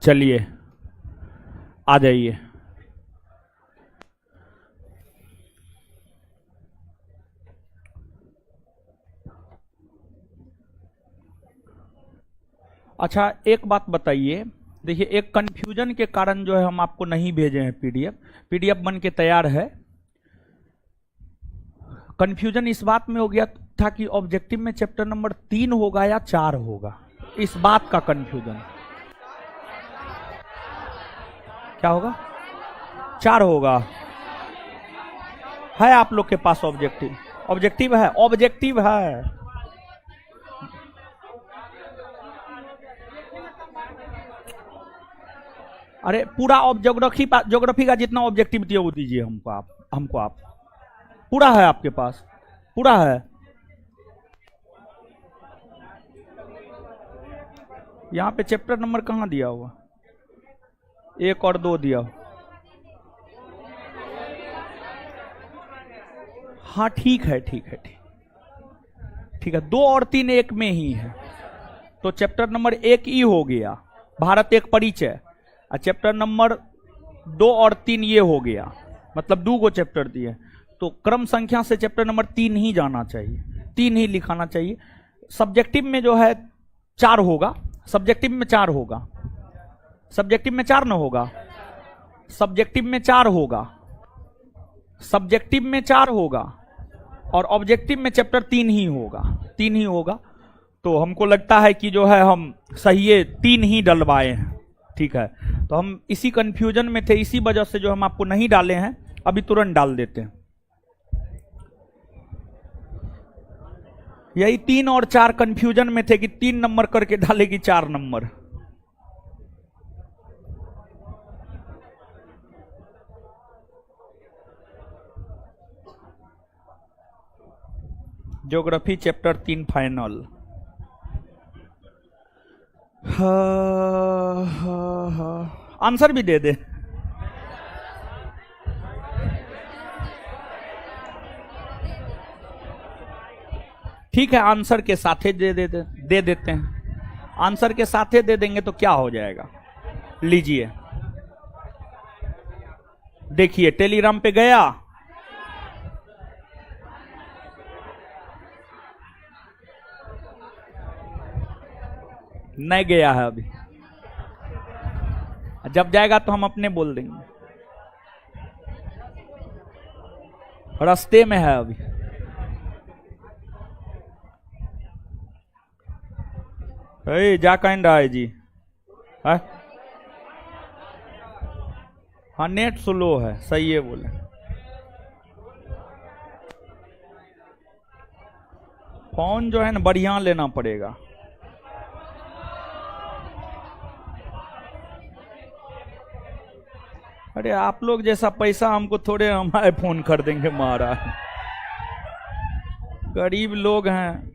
चलिए आ जाइए। अच्छा एक बात बताइए, देखिए एक कंफ्यूजन के कारण जो है हम आपको नहीं भेजे हैं पीडीएफ। पीडीएफ बन के तैयार है। कंफ्यूजन इस बात में हो गया था कि ऑब्जेक्टिव में चैप्टर नंबर 3 होगा या 4 होगा, इस बात का कंफ्यूजन। क्या होगा? 4 होगा। है आप लोग के पास ऑब्जेक्टिव? ऑब्जेक्टिव है, ऑब्जेक्टिव है। अरे पूरा ज्योग्राफी का जितना ऑब्जेक्टिव दिया वो दीजिए हमको आप। पूरा है आपके पास? पूरा है। यहां पे चैप्टर नंबर कहां दिया हुआ? 1 और 2 दिया। हाँ ठीक है 2 और 3 एक में ही है, तो चैप्टर नंबर 1 ही हो गया, भारत एक परिचय। और चैप्टर नंबर 2 और 3 ये हो गया, मतलब 2 को चैप्टर दिए, तो क्रम संख्या से चैप्टर नंबर 3 ही जाना चाहिए, 3 ही लिखाना चाहिए। सब्जेक्टिव में जो है 4 होगा, सब्जेक्टिव में 4 होगा, सब्जेक्टिव में 4 ना होगा, सब्जेक्टिव में 4 होगा, सब्जेक्टिव में 4 होगा, और ऑब्जेक्टिव में चैप्टर 3 ही होगा, 3 ही होगा। तो हमको लगता है कि जो है हम सही 3 ही डलवाए हैं। ठीक है, तो हम इसी कंफ्यूजन में थे, इसी वजह से जो हम आपको नहीं डाले हैं, अभी तुरंत डाल देते हैं। यही 3 और 4 कंफ्यूजन में थे कि 3 नंबर करके डालेगी 4 number. Geography chapter 3 final. Answer भी दे दे। ठीक है, आंसर के साथ ही दे देते हैं। आंसर के साथ ही दे देंगे तो क्या हो जाएगा, लीजिए देखिए टेलीग्राम पे गया, नहीं गया है अभी, जब जाएगा तो हम अपने बोल देंगे, रास्ते में है अभी। जा कहीं रहा है जी? है? हाँ नेट स्लो है, सही है बोले। फोन जो है ना बढ़िया लेना पड़ेगा। अरे आप लोग जैसा पैसा हमको थोड़े हम आईफोन खरीदेंगे महाराज, गरीब लोग हैं।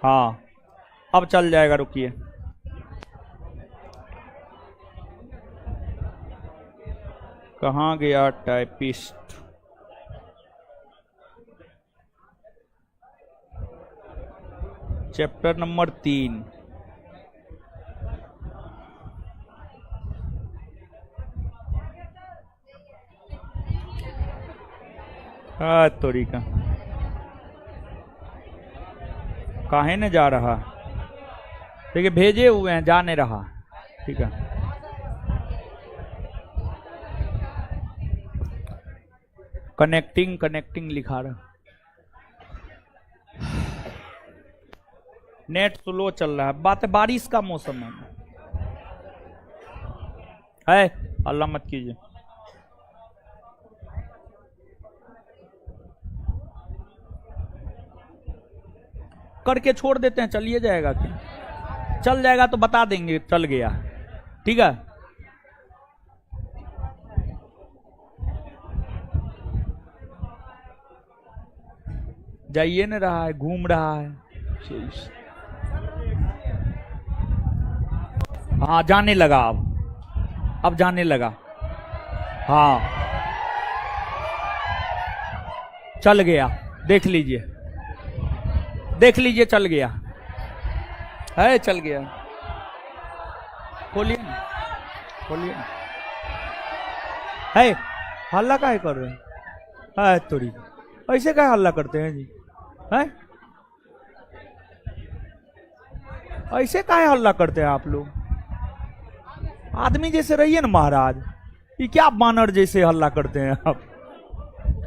हाँ अब चल जाएगा, रुकिए। कहाँ गया टाइपिस्ट? Chapter number 3। तोरीका काहे ने जा रहा? देखिए भेजे हुए हैं, जा नहीं रहा। ठीक है, कनेक्टिंग लिखा रहा। नेट स्लो चल रहा है, बात है बारिश का मौसम है। अल्लाह मत कीजिए। करके छोड़ देते हैं, चलिए जाएगा क्या? चल जाएगा तो बता देंगे चल गया। ठीक है, जाइए न रहा है, घूम रहा है। हाँ जाने लगा, अब जाने लगा। हाँ चल गया, देख लीजिए चल गया। है, चल गया। खोलिए ना, खोलिए। है, हल्ला काहे कर रहे हैं? है थोड़ी ऐसे काहे हल्ला करते हैं जी? है, ऐसे काहे हल्ला करते हैं आप लोग? आदमी जैसे रहिए ना महाराज। ये क्या बानर जैसे हल्ला करते हैं आप?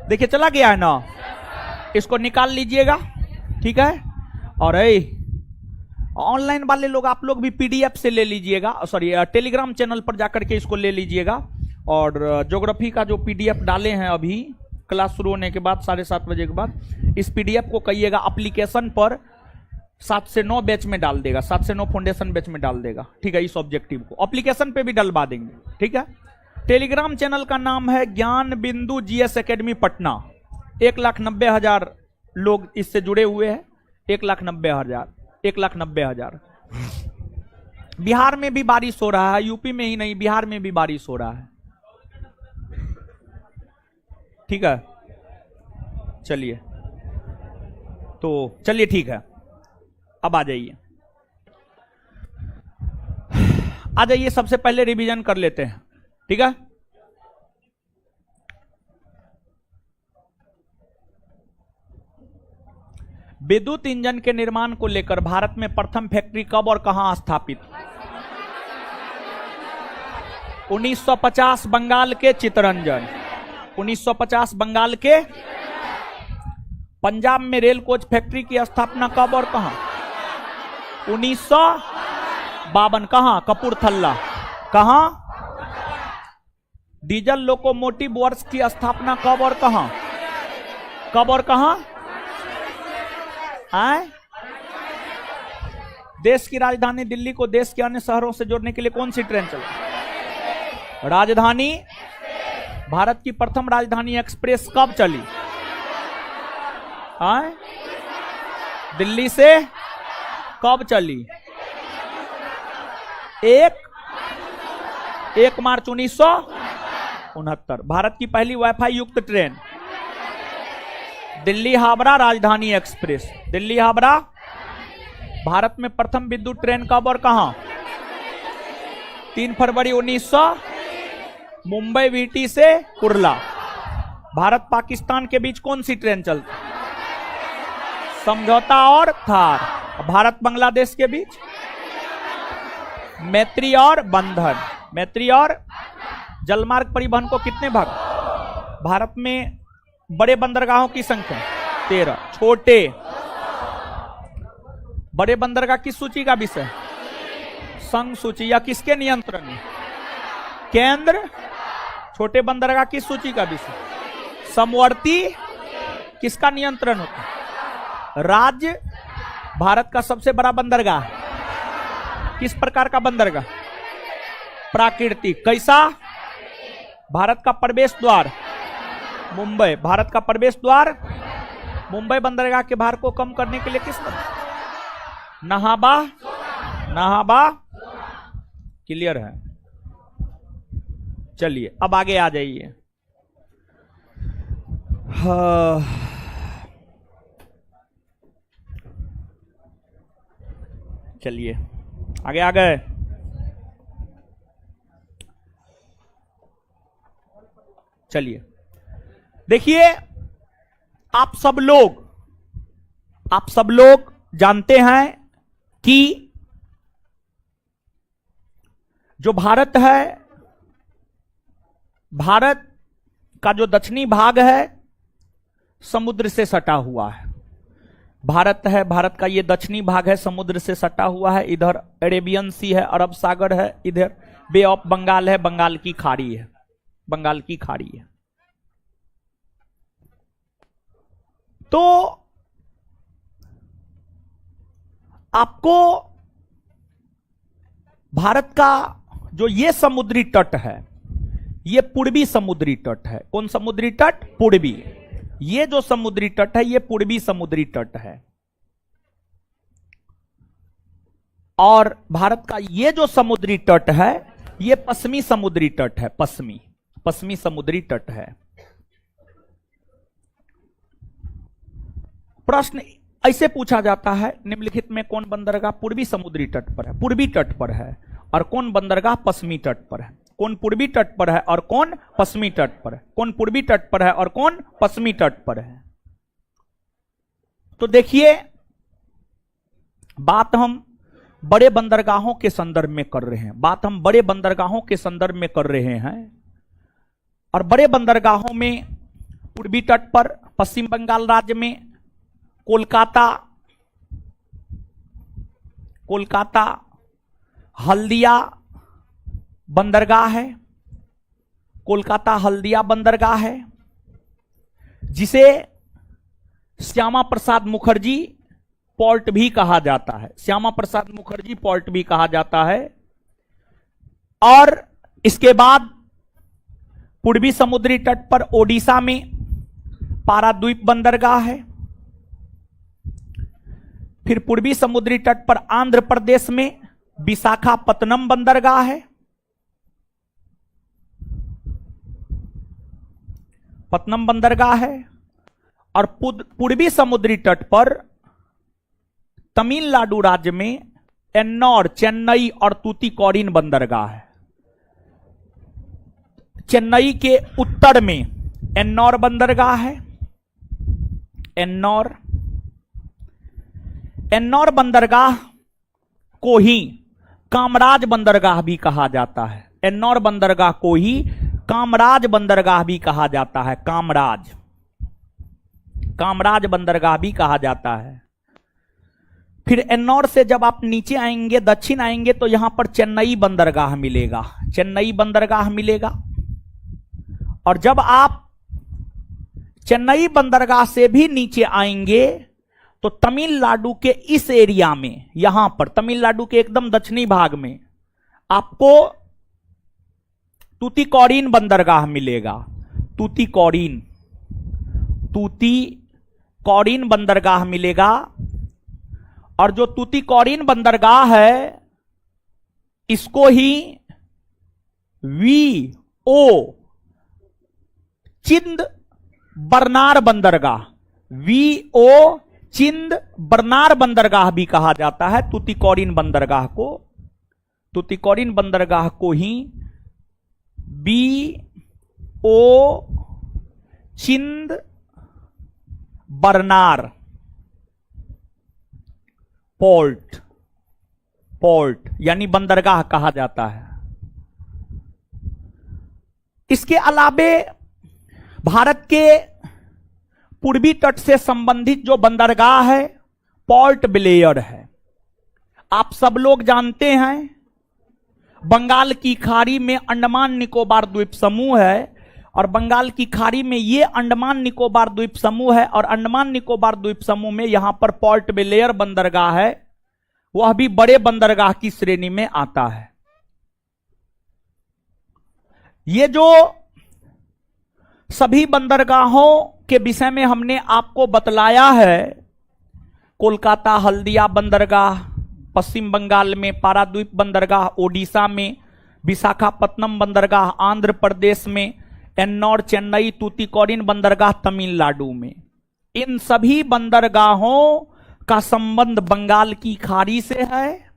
देखिए चला गया है ना, इसको निकाल लीजिएगा, ठीक है। और ऑनलाइन वाले लोग, आप लोग भी पीडीएफ से ले लीजिएगा, सॉरी टेलीग्राम चैनल पर जाकर के इसको ले लीजिएगा। और ज्योग्राफी का जो पीडीएफ डाले हैं अभी क्लास शुरू होने के बाद 7:30 बजे के बाद, इस पीडीएफ को कहिएगा एप्लीकेशन पर 7 से 9 बैच में डाल देगा, 7 से 9 फाउंडेशन बैच में डाल देगा, ठीक है। इस ऑब्जेक्टिव को एप्लीकेशन पे भी डलवा देंगे, ठीक है। टेलीग्राम चैनल का नाम है ज्ञान बिंदु जीएस एकेडमी पटना। 1,90,000 लोग इससे जुड़े हुए हैं। 1,90,000। बिहार में भी बारिश हो रहा है, यूपी में ही नहीं बिहार में भी बारिश हो रहा है, ठीक है। चलिए, तो चलिए ठीक है, अब आ जाइए, आ जाइए। सबसे पहले रिवीजन कर लेते हैं, ठीक है। विद्युत इंजन के निर्माण को लेकर भारत में प्रथम फैक्ट्री कब और कहां स्थापित? 1950 बंगाल के चित्तरंजन। 1950 बंगाल के। पंजाब में रेल कोच फैक्ट्री की स्थापना कब और कहां? 1952। कहां? कपूरथला। कहां? डीजल लोकोमोटिव वर्क्स की स्थापना कब और कहां? कब और कहां? आए? देश की राजधानी दिल्ली को देश के अन्य शहरों से जोड़ने के लिए कौन सी ट्रेन चली? राजधानी। भारत की प्रथम राजधानी एक्सप्रेस कब चली? आए? दिल्ली से कब चली? 1 मार्च 1969। भारत की पहली वाईफाई युक्त ट्रेन दिल्ली हावड़ा राजधानी एक्सप्रेस। दिल्ली हावड़ा। भारत में प्रथम विद्युत ट्रेन कब और कहां? 3 फरवरी 1900 मुंबई वीटी से कुर्ला। भारत पाकिस्तान के बीच कौन सी ट्रेन चलती? समझौता और थार। भारत बांग्लादेश के बीच मैत्री और बंधन। मैत्री और जलमार्ग परिवहन को कितने भाग? भारत में बड़े बंदरगाहों की संख्या 13। छोटे बड़े बंदरगाह किस सूची का विषय? संघ सूची। या किसके नियंत्रण में? केंद्र। छोटे बंदरगाह किस सूची का विषय? समवर्ती। किसका नियंत्रण होता है? राज्य। भारत का सबसे बड़ा बंदरगाह किस प्रकार का बंदरगाह? प्राकृतिक। कैसा? भारत का प्रवेश द्वार मुंबई। भारत का प्रवेश द्वार मुंबई बंदरगाह के भार को कम करने के लिए किस तरह? नहाबा। नहाबा। क्लियर है। चलिए अब आगे आ जाइए। चलिए आगे आ गए। चलिए देखिए, आप सब लोग जानते हैं कि जो भारत है, भारत का जो दक्षिणी भाग है समुद्र से सटा हुआ है। भारत है, भारत का ये दक्षिणी भाग है, समुद्र से सटा हुआ है। इधर अरेबियन सी है, अरब सागर है, इधर बे ऑफ बंगाल है, बंगाल की खाड़ी है, बंगाल की खाड़ी है। तो आपको भारत का जो ये समुद्री तट है, ये पूर्वी समुद्री तट है। कौन समुद्री तट? पूर्वी। ये जो समुद्री तट है ये पूर्वी समुद्री तट है। और भारत का ये जो समुद्री तट है ये पश्चिमी समुद्री तट है। पश्चिमी समुद्री तट है। प्रश्न ऐसे पूछा जाता है, निम्नलिखित में कौन बंदरगाह पूर्वी समुद्री तट पर है, पूर्वी तट पर है, और कौन बंदरगाह पश्चिमी तट पर है। कौन पूर्वी तट पर है और कौन पश्चिमी तट पर है, कौन पूर्वी तट पर है और कौन पश्चिमी तट पर है। तो देखिए, बात हम बड़े बंदरगाहों के संदर्भ में कर रहे हैं, बात हम बड़े बंदरगाहों के संदर्भ में कर रहे हैं। और बड़े बंदरगाहों में पूर्वी तट पर पश्चिम बंगाल राज्य में कोलकाता हल्दिया बंदरगाह है, कोलकाता हल्दिया बंदरगाह है, जिसे श्यामा प्रसाद मुखर्जी पोर्ट भी कहा जाता है, श्यामा प्रसाद मुखर्जी पोर्ट भी कहा जाता है। और इसके बाद पूर्वी समुद्री तट पर ओडिशा में पाराद्वीप बंदरगाह है। फिर पूर्वी समुद्री तट पर आंध्र प्रदेश में विशाखापत्तनम बंदरगाह है, पत्तनम बंदरगाह है। और पूर्वी समुद्री तट पर तमिलनाडु राज्य में एन्नौर, चेन्नई और तूतीकोरिन बंदरगाह है। चेन्नई के उत्तर में एन्नौर बंदरगाह है, एन्नौर बंदरगाह को ही कामराज बंदरगाह भी कहा जाता है, एन्नौर बंदरगाह को ही कामराज बंदरगाह भी कहा जाता है, कामराज बंदरगाह भी कहा जाता है। फिर एन्नौर से जब आप नीचे आएंगे, दक्षिण आएंगे, तो यहां पर चेन्नई बंदरगाह मिलेगा, चेन्नई बंदरगाह मिलेगा। और जब आप चेन्नई बंदरगाह से भी नीचे आएंगे तो तमिलनाडु के इस एरिया में, यहां पर तमिलनाडु के एकदम दक्षिणी भाग में आपको तूतीकोरिन बंदरगाह मिलेगा, तूतीकोरिन बंदरगाह मिलेगा। और जो तूतीकोरिन बंदरगाह है, इसको ही वीओ चिंद बरनार बंदरगाह, वीओ चिंद बरनार बंदरगाह भी कहा जाता है। तूतीकोरिन बंदरगाह को ही वीओ चिंद बरनार पोर्ट यानी बंदरगाह कहा जाता है। इसके अलावे भारत के पूर्वी तट से संबंधित जो बंदरगाह है, पोर्ट ब्लेयर है। आप सब लोग जानते हैं, बंगाल की खाड़ी में अंडमान निकोबार द्वीप समूह है, और बंगाल की खाड़ी में ये अंडमान निकोबार द्वीप समूह है, और अंडमान निकोबार द्वीप समूह में यहां पर पोर्ट ब्लेयर बंदरगाह है, वह भी बड़े बंदरगाह की श्रेणी में आता है। ये जो सभी बंदरगाहों के विषय में हमने आपको बतलाया है, कोलकाता हल्दिया बंदरगाह, पश्चिम बंगाल में पाराद्वीप बंदरगाह, ओडिशा में विशाखापत्तनम बंदरगाह, आंध्र प्रदेश में एन्नौर, चेन्नई, तूतीकोरिन बंदरगाह तमिलनाडु में, इन सभी बंदरगाहों का संबंध बंगाल की खाड़ी से है,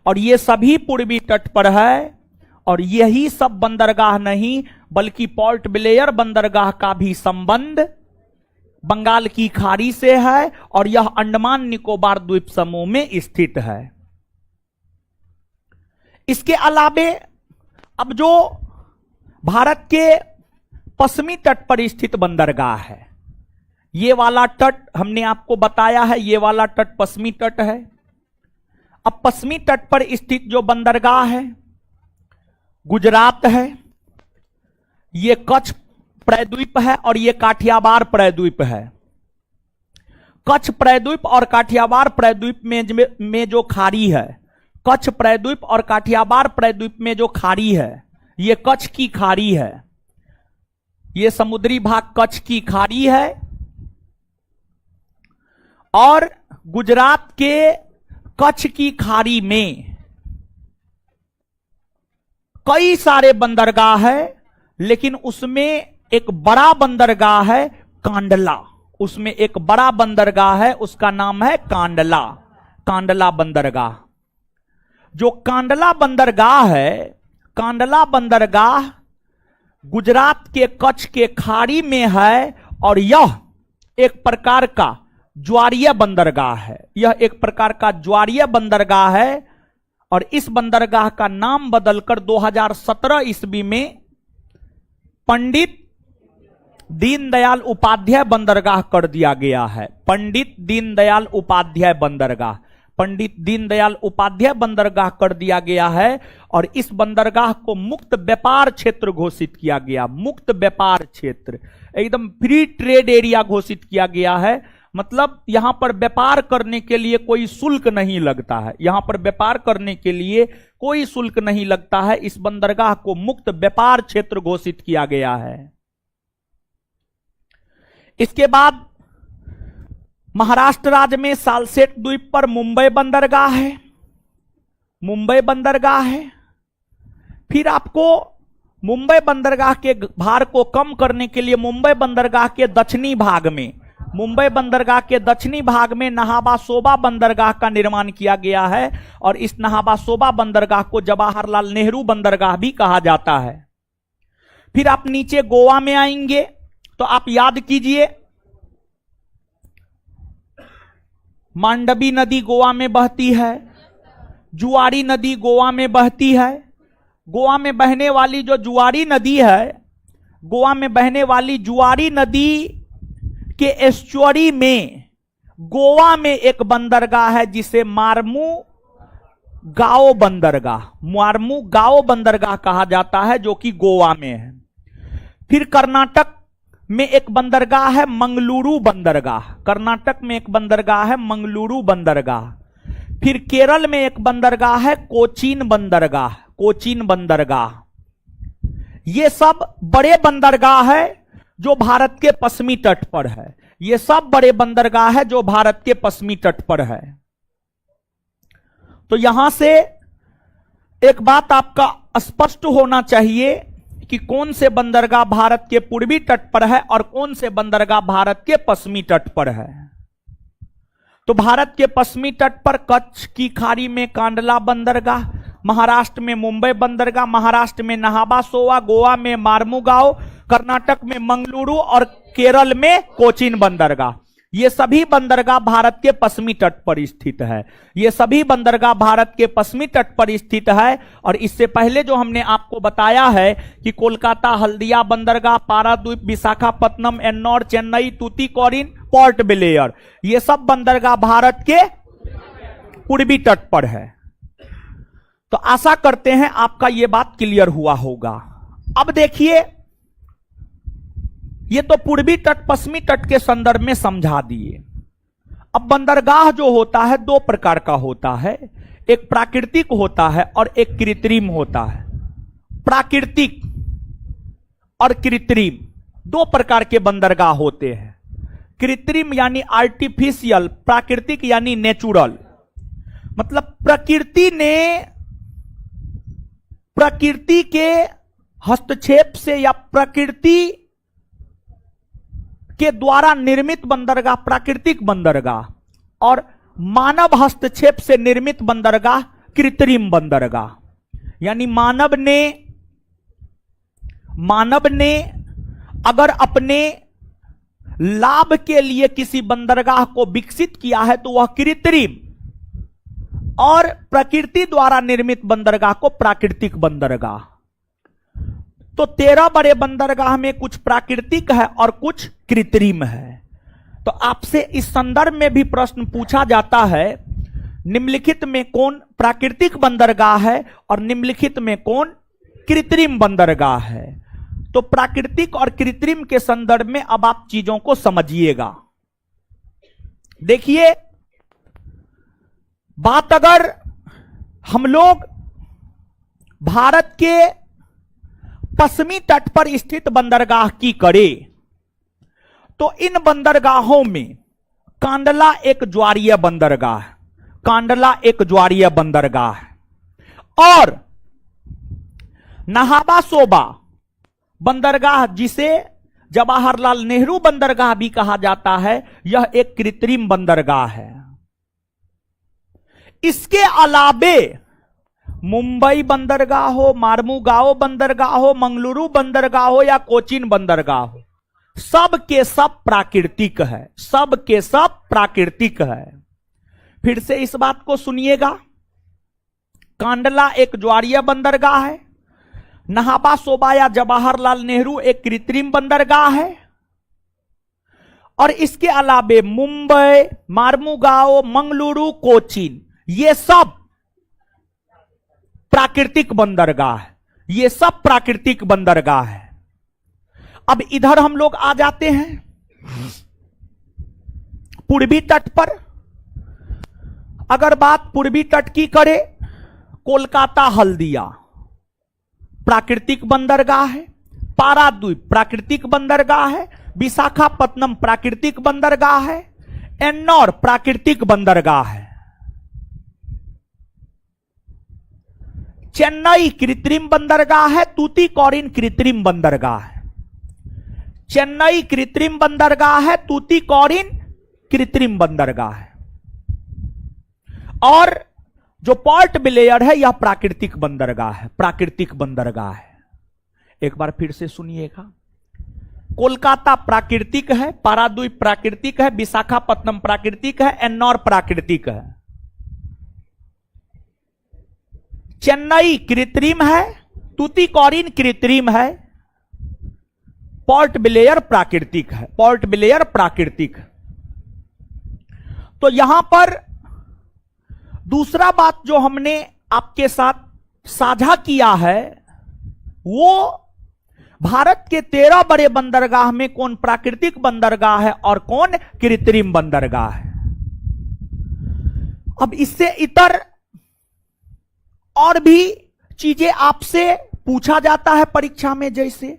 और ये सभी पूर्वी तट पर है। और यही सब बंदरगाह नहीं, बल्कि पोर्ट ब्लेयर बंदरगाह का भी संबंध बंगाल की खाड़ी से है, और यह अंडमान निकोबार द्वीप समूह में स्थित है। इसके अलावे अब जो भारत के पश्चिमी तट पर स्थित बंदरगाह है, ये वाला तट हमने आपको बताया है, ये वाला तट पश्चिमी तट है। अब पश्चिमी तट पर स्थित जो बंदरगाह है, गुजरात है, ये कच्छ प्रायद्वीप है, और ये काठियावाड़ प्रायद्वीप है। कच्छ प्रायद्वीप और काठियावाड़ प्रायद्वीप में जो खाड़ी है, कच्छ प्रायद्वीप और काठियावाड़ प्रायद्वीप में जो खाड़ी है, ये कच्छ की खाड़ी है, ये समुद्री भाग कच्छ की खाड़ी है। और गुजरात के कच्छ की खाड़ी में कई सारे बंदरगाह है, लेकिन उसमें एक बड़ा बंदरगाह है कांडला, उसमें एक बड़ा बंदरगाह है, उसका नाम है कांडला, कांडला बंदरगाह। जो कांडला बंदरगाह है, कांडला बंदरगाह गुजरात के कच्छ के खाड़ी में है और यह एक प्रकार का ज्वारीय बंदरगाह है। यह एक प्रकार का ज्वारीय बंदरगाह है और इस बंदरगाह का नाम बदलकर 2017 ईस्वी में पंडित दीनदयाल उपाध्याय बंदरगाह कर दिया गया है। पंडित दीनदयाल उपाध्याय बंदरगाह, पंडित दीनदयाल उपाध्याय बंदरगाह कर दिया गया है और इस बंदरगाह को मुक्त व्यापार क्षेत्र घोषित किया गया। मुक्त व्यापार क्षेत्र, एकदम फ्री ट्रेड एरिया घोषित किया गया है। मतलब यहां पर व्यापार करने के लिए कोई शुल्क नहीं लगता है, यहां पर व्यापार करने के लिए कोई शुल्क नहीं लगता है। इस बंदरगाह को मुक्त व्यापार क्षेत्र घोषित किया गया है। इसके बाद महाराष्ट्र राज्य में सालसेट द्वीप पर मुंबई बंदरगाह है, मुंबई बंदरगाह है। फिर आपको मुंबई बंदरगाह के भार को कम करने के लिए मुंबई बंदरगाह के दक्षिणी भाग में, मुंबई बंदरगाह के दक्षिणी भाग में नहाबा सोबा बंदरगाह का निर्माण किया गया है और इस नहाबा सोबा बंदरगाह को जवाहरलाल नेहरू बंदरगाह भी कहा जाता है। फिर आप नीचे गोवा में आएंगे तो आप याद कीजिए, मांडवी नदी गोवा में बहती है, जुआरी नदी गोवा में बहती है। गोवा में बहने वाली जो जुआरी नदी है, गोवा में बहने वाली जुआरी नदी के एस्चुअरी में गोवा में एक बंदरगाह है जिसे मार्मू गाओ बंदरगाह, मार्मू गाओ बंदरगाह कहा जाता है, जो कि गोवा में है। फिर कर्नाटक में एक बंदरगाह है मंगलुरु बंदरगाह, कर्नाटक में एक बंदरगाह है मंगलुरु बंदरगाह। फिर केरल में एक बंदरगाह है कोचीन बंदरगाह, कोचीन बंदरगाह। ये सब बड़े बंदरगाह है जो भारत के पश्चिमी तट पर है, ये सब बड़े बंदरगाह है जो भारत के पश्चिमी तट पर है। तो यहां से एक बात आपका स्पष्ट होना चाहिए कि कौन से बंदरगाह भारत के पूर्वी तट पर है और कौन से बंदरगाह भारत के पश्चिमी तट पर है। तो भारत के पश्चिमी तट पर कच्छ की खाड़ी में कांडला बंदरगाह, महाराष्ट्र में मुंबई बंदरगाह, महाराष्ट्र में नहाबा सोवा, गोवा में मार्मुगांव, कर्नाटक में मंगलुरु और केरल में कोचीन बंदरगाह। ये सभी बंदरगाह भारत के पश्चिमी तट पर स्थित है, ये सभी बंदरगाह भारत के पश्चिमी तट पर स्थित है। और इससे पहले जो हमने आपको बताया है कि कोलकाता हल्दिया बंदरगाह, पारादीप, विशाखापत्तनम, एन्नौर, चेन्नई, तूतीकोरिन, पोर्ट ब्लेयर, ये सब बंदरगाह भारत के पूर्वी तट पर है। तो आशा करते हैं आपका यह बात क्लियर हुआ होगा। अब देखिए, ये तो पूर्वी तट पश्चिमी तट के संदर्भ में समझा दिए। अब बंदरगाह जो होता है दो प्रकार का होता है, एक प्राकृतिक होता है और एक कृत्रिम होता है। प्राकृतिक और कृत्रिम दो प्रकार के बंदरगाह होते हैं। कृत्रिम यानी आर्टिफिशियल, प्राकृतिक यानी नेचुरल। मतलब प्रकृति के हस्तक्षेप से या प्रकृति के द्वारा निर्मित बंदरगाह प्राकृतिक बंदरगाह और मानव हस्तक्षेप से निर्मित बंदरगाह कृत्रिम बंदरगाह। यानी मानव ने अगर अपने लाभ के लिए किसी बंदरगाह को विकसित किया है तो वह कृत्रिम, और प्रकृति द्वारा निर्मित बंदरगाह को प्राकृतिक बंदरगाह। तो 13 बड़े बंदरगाह में कुछ प्राकृतिक है और कुछ कृत्रिम है। तो आपसे इस संदर्भ में भी प्रश्न पूछा जाता है, निम्नलिखित में कौन प्राकृतिक बंदरगाह है और निम्नलिखित में कौन कृत्रिम बंदरगाह है। तो प्राकृतिक और कृत्रिम के संदर्भ में अब आप चीजों को समझिएगा। देखिए, बात अगर हम लोग भारत के पश्चिमी तट पर स्थित बंदरगाह की करें तो इन बंदरगाहों में कांडला एक ज्वारीय बंदरगाह, कांडला एक ज्वारीय बंदरगाह है और नहाबा सोबा बंदरगाह जिसे जवाहरलाल नेहरू बंदरगाह भी कहा जाता है, यह एक कृत्रिम बंदरगाह है। इसके अलावे मुंबई बंदरगाह हो, मार्मुगाओ बंदरगाह हो, मंगलुरु बंदरगाह हो या कोचीन बंदरगाह हो, सब के सब प्राकृतिक है, सब के सब प्राकृतिक है। फिर से इस बात को सुनिएगा, कांडला एक ज्वारीय बंदरगाह है, नहाबा सोबाया जवाहरलाल नेहरू एक कृत्रिम बंदरगाह है, और इसके अलावे मुंबई, मार्मुगाओ, मंगलुरु, कोचीन, ये सब प्राकृतिक बंदरगाह है, ये सब प्राकृतिक बंदरगाह है। अब इधर हम लोग आ जाते हैं पूर्वी तट पर। अगर बात पूर्वी तट की करें, कोलकाता हल्दिया प्राकृतिक बंदरगाह है, पाराद्वीप प्राकृतिक बंदरगाह है, विशाखापत्तनम प्राकृतिक बंदरगाह है, एन्नौर प्राकृतिक बंदरगाह है, चेन्नई कृत्रिम बंदरगाह है, तूतीकोरिन कृत्रिम बंदरगाह है। चेन्नई कृत्रिम बंदरगाह है, तूतीकोरिन कृत्रिम बंदरगाह है, और जो पोर्ट ब्लेयर है यह प्राकृतिक बंदरगाह है, प्राकृतिक बंदरगाह है। एक बार फिर से सुनिएगा, कोलकाता प्राकृतिक है, पाराद्वीप प्राकृतिक है, विशाखापत्तनम प्राकृतिक है, एन्नौर प्राकृतिक है, चेन्नई कृत्रिम है, तूतीकोरिन कृत्रिम है, पोर्ट ब्लेयर प्राकृतिक है, पोर्ट ब्लेयर प्राकृतिक। तो यहां पर दूसरा बात जो हमने आपके साथ साझा किया है, वो भारत के 13 बड़े बंदरगाह में कौन प्राकृतिक बंदरगाह है और कौन कृत्रिम बंदरगाह है। अब इससे इतर और भी चीजें आपसे पूछा जाता है परीक्षा में, जैसे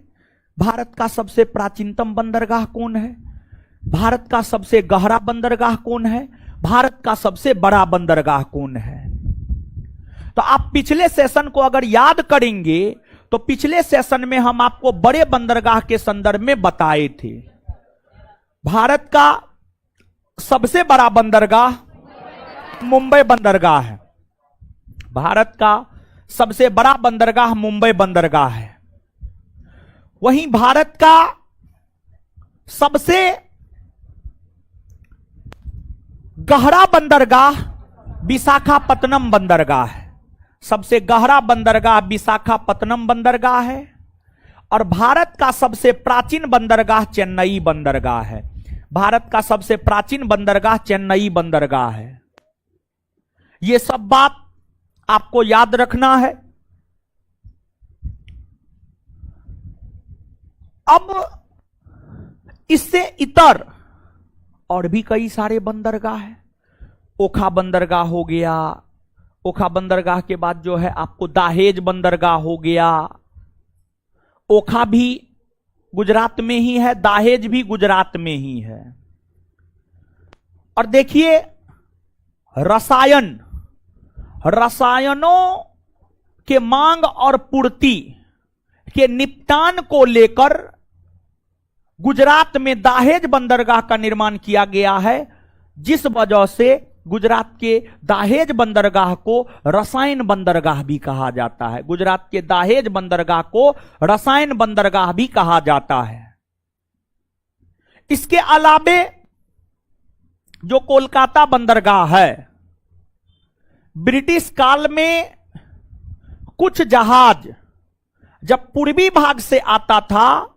भारत का सबसे प्राचीनतम बंदरगाह कौन है, भारत का सबसे गहरा बंदरगाह कौन है, भारत का सबसे बड़ा बंदरगाह कौन है। तो आप पिछले सेशन को अगर याद करेंगे तो पिछले सेशन में हम आपको बड़े बंदरगाह के संदर्भ में बताए थे। भारत का सबसे बड़ा बंदरगाह मुंबई बंदरगाह है, भारत का सबसे बड़ा बंदरगाह मुंबई बंदरगाह है। वहीं भारत का सबसे गहरा बंदरगाह विशाखापत्तनम बंदरगाह है, सबसे गहरा बंदरगाह विशाखापत्तनम बंदरगाह है, और भारत का सबसे प्राचीन बंदरगाह चेन्नई बंदरगाह है, भारत का सबसे प्राचीन बंदरगाह चेन्नई बंदरगाह है। यह सब बात आपको याद रखना है। अब इससे इतर और भी कई सारे बंदरगाह हैं। ओखा बंदरगाह हो गया, ओखा बंदरगाह के बाद जो है आपको दाहेज बंदरगाह हो गया। ओखा भी गुजरात में ही है, दाहेज भी गुजरात में ही है। और देखिए रसायनों के मांग और पूर्ति के निपटान को लेकर गुजरात में दाहेज बंदरगाह का निर्माण किया गया है, जिस वजह से गुजरात के दाहेज बंदरगाह को रसायन बंदरगाह भी कहा जाता है। गुजरात के दाहेज बंदरगाह को रसायन बंदरगाह भी कहा जाता है। इसके अलावे जो कोलकाता बंदरगाह है, ब्रिटिश काल में कुछ जहाज जब पूर्वी भाग से आता था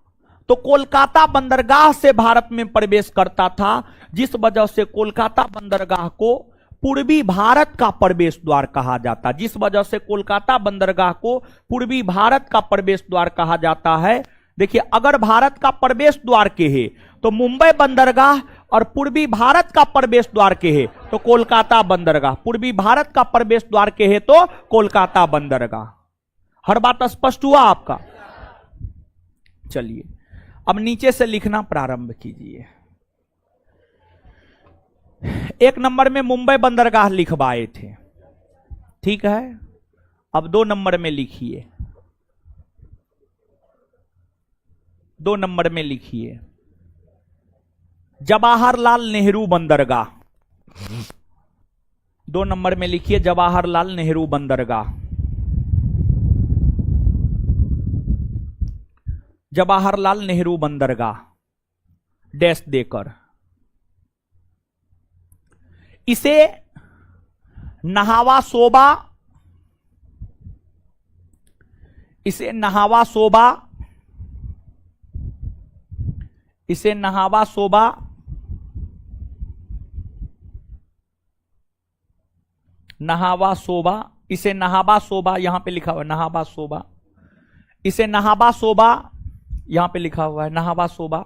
तो कोलकाता बंदरगाह से भारत में प्रवेश करता था, जिस वजह से कोलकाता बंदरगाह को पूर्वी भारत का प्रवेश द्वार कहा जाता, जिस वजह से कोलकाता बंदरगाह को पूर्वी भारत का प्रवेश द्वार कहा जाता है। देखिए, अगर भारत का प्रवेश द्वार के है तो मुंबई बंदरगाह, और पूर्वी भारत का प्रवेश द्वार के है तो कोलकाता बंदरगाह, पूर्वी भारत का प्रवेश द्वार के है तो कोलकाता बंदरगाह। हर बात स्पष्ट हुआ आपका? चलिए अब नीचे से लिखना प्रारंभ कीजिए। एक नंबर में मुंबई बंदरगाह लिखवाए थे, ठीक है। अब 2 नंबर में लिखिए 2 नंबर में लिखिए जवाहरलाल नेहरू बंदरगाह। 2 नंबर में लिखिए जवाहरलाल नेहरू बंदरगाह। जवाहरलाल नेहरू बंदरगाह डैश देकर। इसे नहावा सोबा, इसे नहावा सोबा, इसे नहावा सोबा, नहावा सोबा, इसे नहावा सोबा, यहां पे लिखा हुआ है नहावा सोबा, इसे नहावा सोबा, यहां पे लिखा हुआ है नहावा सोबा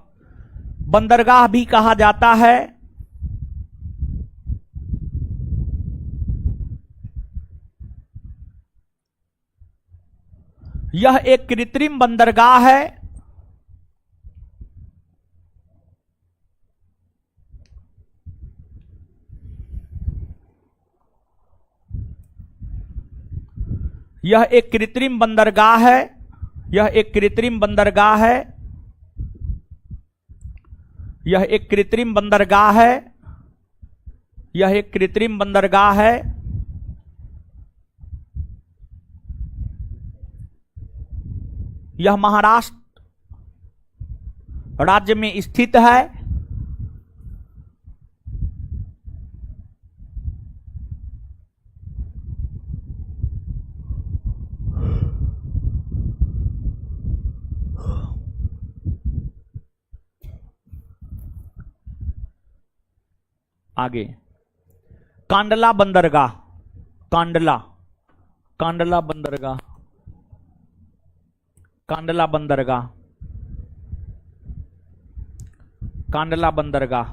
बंदरगाह भी कहा जाता है। यह एक कृत्रिम बंदरगाह है। यह एक कृत्रिम बंदरगाह है। यह एक कृत्रिम बंदरगाह है। यह एक कृत्रिम बंदरगाह है। यह एक कृत्रिम बंदरगाह है। यह महाराष्ट्र राज्य में स्थित है। आगे कांडला बंदरगाह, कांडला, कांडला बंदरगाह, कांडला बंदरगाह, कांडला बंदरगाह।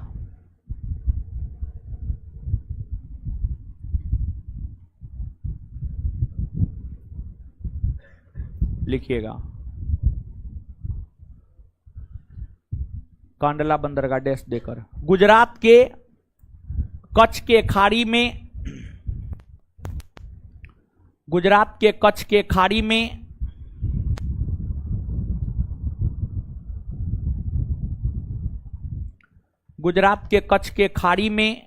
लिखिएगा कांडला बंदरगाह डैश देकर। गुजरात के कच्छ के खाड़ी में, गुजरात के कच्छ के खाड़ी में गुजरात के कच्छ के खाड़ी में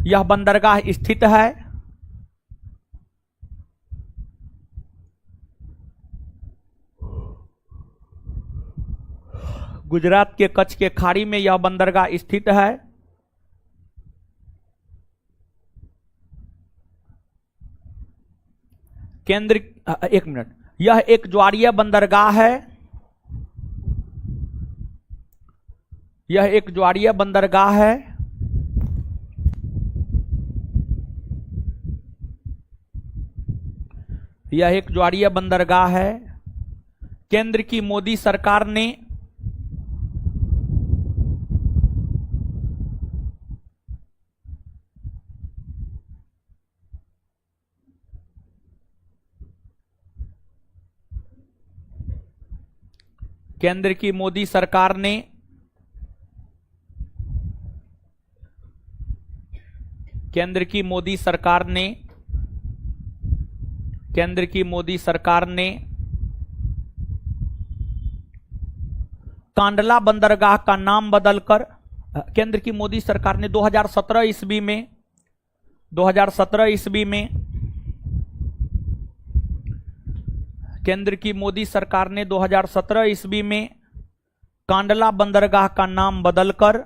यह बंदरगाह स्थित है। गुजरात के कच्छ के खाड़ी में यह बंदरगाह स्थित है। केंद्र, एक मिनट, यह एक ज्वारीय बंदरगाह है। यह एक ज्वारीय बंदरगाह है। यह एक ज्वारीय बंदरगाह है। केंद्र की मोदी सरकार ने केंद्र की मोदी सरकार ने केंद्र की मोदी सरकार ने केंद्र की मोदी सरकार ने कांडला बंदरगाह का नाम बदलकर, केंद्र की मोदी सरकार ने 2017 ईस्वी में 2017 ईस्वी में केंद्र की मोदी सरकार ने 2017 ईस्वी में कांडला बंदरगाह का नाम बदलकर,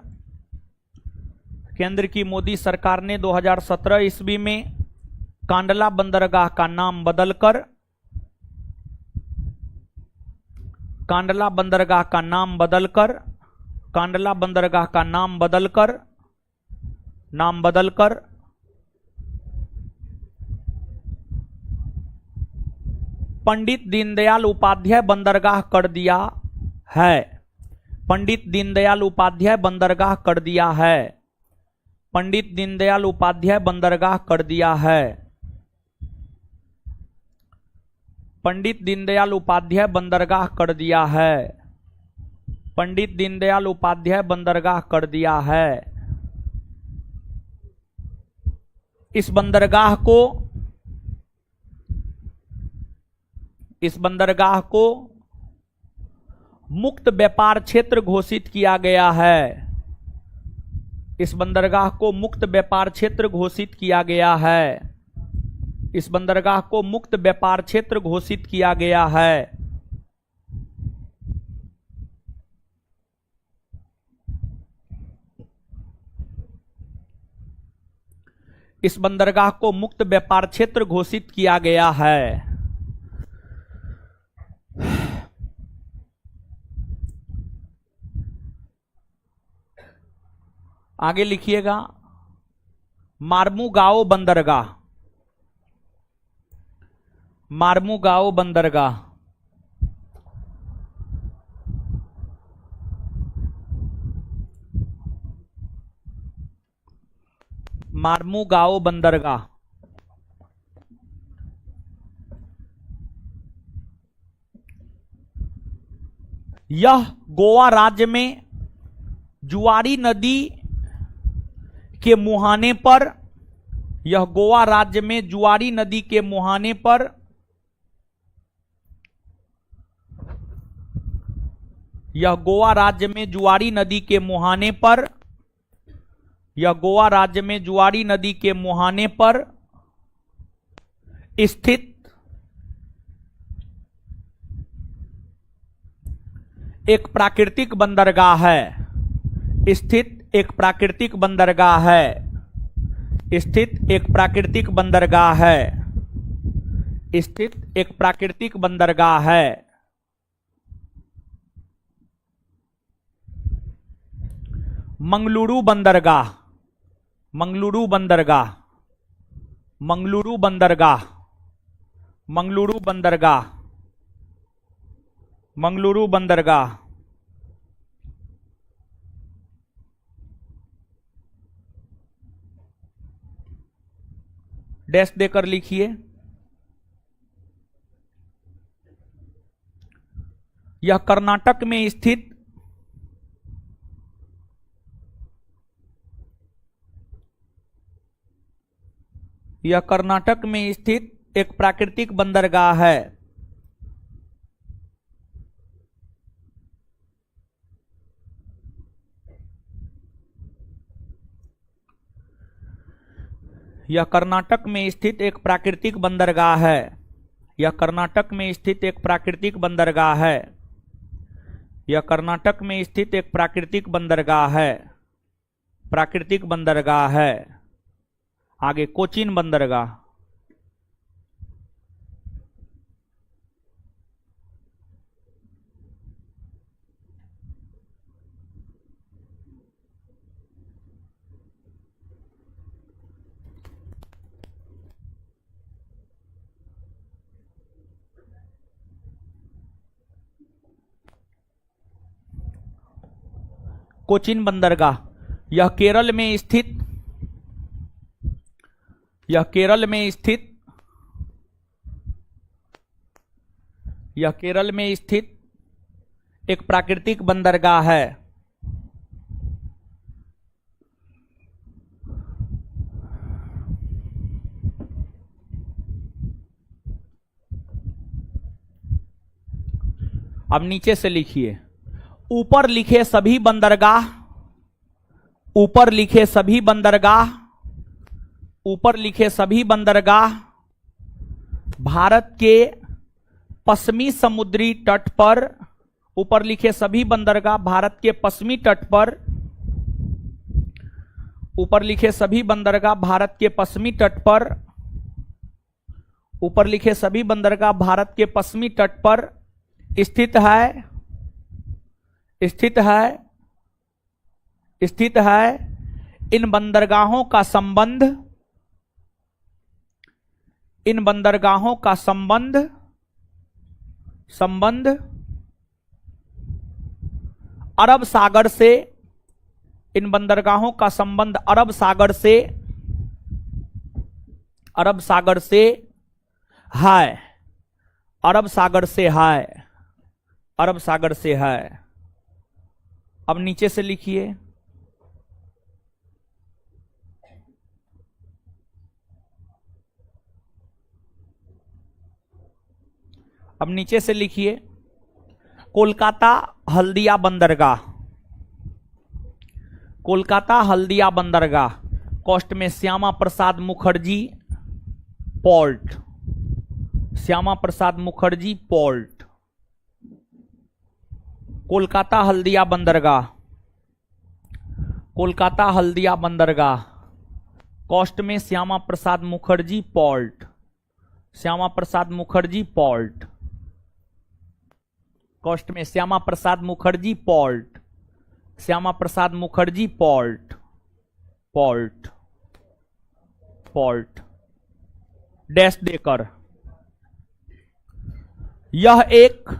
केंद्र की मोदी सरकार ने 2017 ईस्वी में कांडला बंदरगाह का नाम बदलकर, कांडला बंदरगाह का नाम बदलकर, कांडला बंदरगाह का नाम बदलकर पंडित दीनदयाल उपाध्याय बंदरगाह कर दिया है। पंडित दीनदयाल उपाध्याय बंदरगाह कर दिया है। पंडित दीनदयाल उपाध्याय बंदरगाह कर दिया है। पंडित दीनदयाल उपाध्याय बंदरगाह कर दिया है। पंडित दीनदयाल उपाध्याय बंदरगाह कर दिया है। इस बंदरगाह को मुक्त व्यापार क्षेत्र घोषित किया गया है। इस बंदरगाह को मुक्त व्यापार क्षेत्र घोषित किया गया है। इस बंदरगाह को मुक्त व्यापार क्षेत्र घोषित किया गया है। इस बंदरगाह को मुक्त व्यापार क्षेत्र घोषित किया गया है। आगे लिखिएगा, मार्मुगाओ बंदरगाह। मार्मुगाओ बंदरगाह। मार्मुगाओ बंदरगाह। यह गोवा राज्य में जुआरी नदी के मुहाने पर, यह गोवा राज्य में जुआरी नदी के मुहाने पर यह गोवा राज्य में जुआरी नदी के मुहाने पर यह गोवा राज्य में जुआरी नदी के मुहाने पर स्थित एक प्राकृतिक बंदरगाह है। स्थित एक प्राकृतिक बंदरगाह है। स्थित एक प्राकृतिक बंदरगाह है। स्थित एक प्राकृतिक बंदरगाह है। मंगलुरु बंदरगाह। मंगलुरु बंदरगाह। मंगलुरु बंदरगाह। मंगलुरु बंदरगाह। मंगलुरु बंदरगाह। डैश देकर लिखिए। यह कर्नाटक में स्थित यह कर्नाटक में स्थित एक प्राकृतिक बंदरगाह है। यह कर्नाटक में स्थित एक प्राकृतिक बंदरगाह है। यह कर्नाटक में स्थित एक प्राकृतिक बंदरगाह है। यह कर्नाटक में स्थित एक प्राकृतिक बंदरगाह है। प्राकृतिक बंदरगाह है। आगे कोचीन बंदरगाह। कोचीन बंदरगाह यह केरल में स्थित यह केरल में स्थित यह केरल में स्थित एक प्राकृतिक बंदरगाह है। अब नीचे से लिखिए, ऊपर लिखे सभी बंदरगाह ऊपर लिखे सभी बंदरगाह ऊपर लिखे सभी बंदरगाह भारत के पश्चिमी समुद्री तट पर ऊपर लिखे सभी बंदरगाह भारत के पश्चिमी तट पर ऊपर लिखे सभी बंदरगाह भारत के पश्चिमी तट पर ऊपर लिखे सभी बंदरगाह भारत के पश्चिमी तट पर स्थित है। इन बंदरगाहों का संबंध अरब सागर से इन बंदरगाहों का संबंध अरब सागर से है। अरब सागर से है। अब नीचे से लिखिए, कोलकाता हल्दिया बंदरगाह, कोलकाता हल्दिया बंदरगाह। कोस्ट में श्यामा प्रसाद मुखर्जी पोर्ट, श्यामा प्रसाद मुखर्जी पोर्ट, कोलकाता हल्दिया बंदरगाह, कोलकाता हल्दिया बंदरगाह। कोस्ट में Shyama Prasad Mukherjee port, Shyama Prasad Mukherjee port, coast में Shyama Prasad Mukherjee port, Shyama Prasad Mukherjee port, port, port dash देकर। यह एक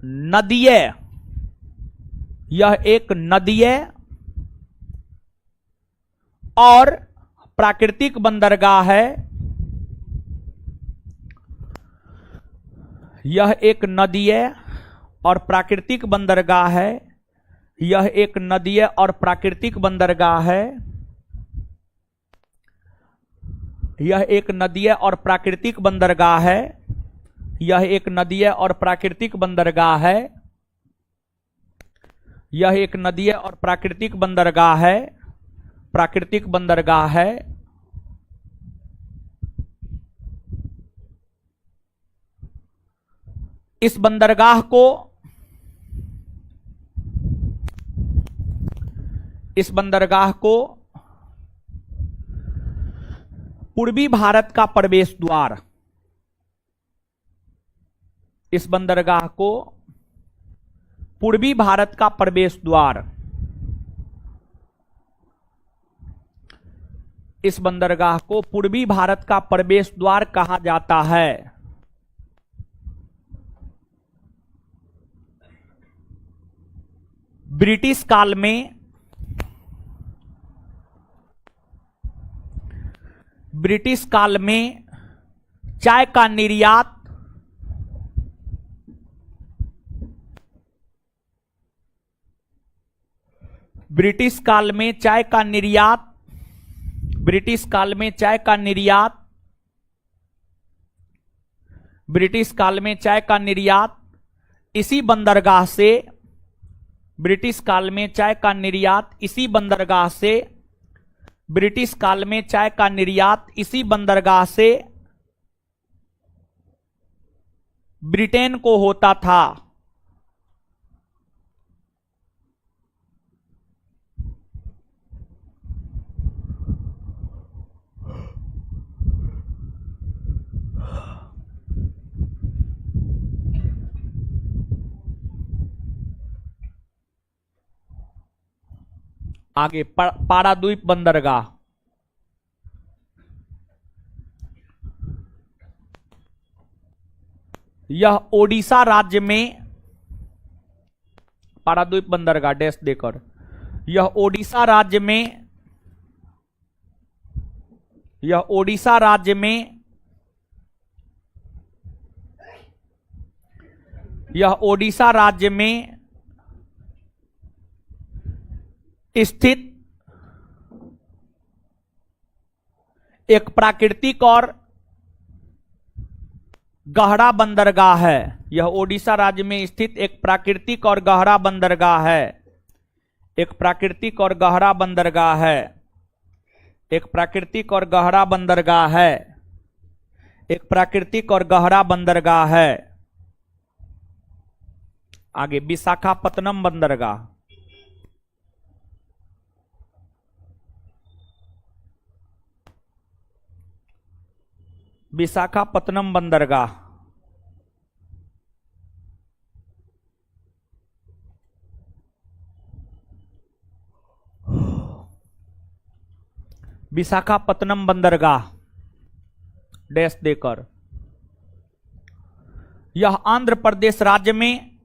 नदीय, यह एक नदीय और प्राकृतिक बंदरगाह है। यह एक नदीय और प्राकृतिक बंदरगाह है। यह एक नदीय और प्राकृतिक बंदरगाह है। यह एक नदीय और प्राकृतिक बंदरगाह है। यह एक नदीय और प्राकृतिक बंदरगाह है। यह एक नदीय और प्राकृतिक बंदरगाह है, प्राकृतिक बंदरगाह है। इस बंदरगाह को, इस बंदरगाह को पूर्वी भारत का प्रवेश द्वार, इस बंदरगाह को पूर्वी भारत का प्रवेश द्वार, इस बंदरगाह को पूर्वी भारत का प्रवेश द्वार कहा जाता है। ब्रिटिश काल में, ब्रिटिश काल में चाय का निर्यात ब्रिटिश काल में चाय का निर्यात, ब्रिटिश काल में चाय का निर्यात, ब्रिटिश काल में चाय का निर्यात इसी बंदरगाह से, ब्रिटिश काल में चाय का निर्यात इसी बंदरगाह से, ब्रिटिश काल में चाय का निर्यात इसी बंदरगाह से ब्रिटेन को होता था। आगे पारादीप बंदरगाह, यह ओडिशा राज्य में, पारादीप बंदरगाह डैश देकर, यह ओडिशा राज्य में, यह ओडिशा राज्य में, यह ओडिशा राज्य में स्थित एक प्राकृतिक और गहरा बंदरगाह है। यह ओडिशा राज्य में स्थित एक प्राकृतिक और गहरा बंदरगाह है। एक प्राकृतिक और गहरा बंदरगाह है। एक प्राकृतिक और गहरा बंदरगाह है। एक प्राकृतिक और गहरा बंदरगाह है। आगे विशाखापत्तनम बंदरगाह, विशाखापत्तनम बंदरगाह, विशाखापत्तनम बंदरगाह डैश देकर, यह आंध्र प्रदेश राज्य में,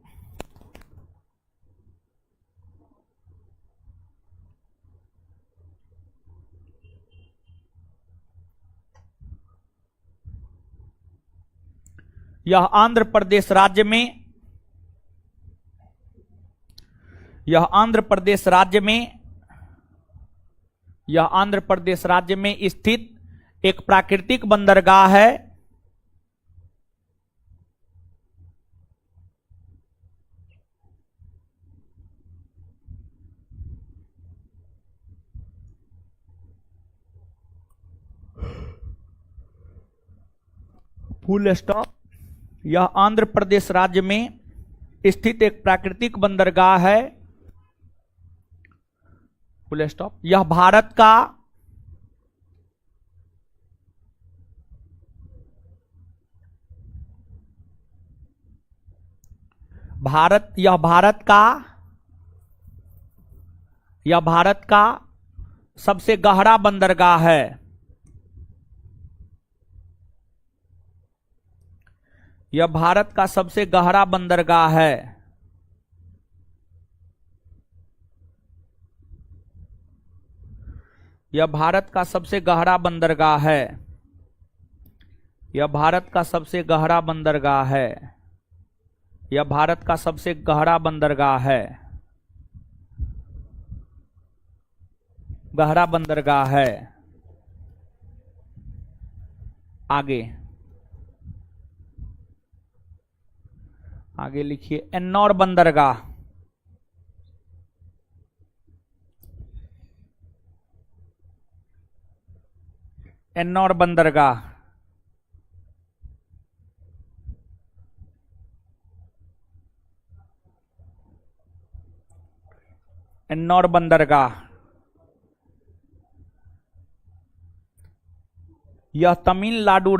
यह आंध्र प्रदेश राज्य में, यह आंध्र प्रदेश राज्य में, यह आंध्र प्रदेश राज्य में स्थित एक प्राकृतिक बंदरगाह है। Full stop. यह आंध्र प्रदेश राज्य में स्थित एक प्राकृतिक बंदरगाह है। Full stop. यह भारत का भारत का सबसे गहरा बंदरगाह है। यह भारत का सबसे गहरा बंदरगाह है। यह भारत का सबसे गहरा बंदरगाह है। यह भारत का सबसे गहरा बंदरगाह है। यह भारत का सबसे गहरा बंदरगाह है। गहरा बंदरगाह है। आगे आगे लिखिए एन्नौर बंदरगाह। एन्नौर बंदरगाह। एन्नौर बंदरगाह। यह तमिलनाडु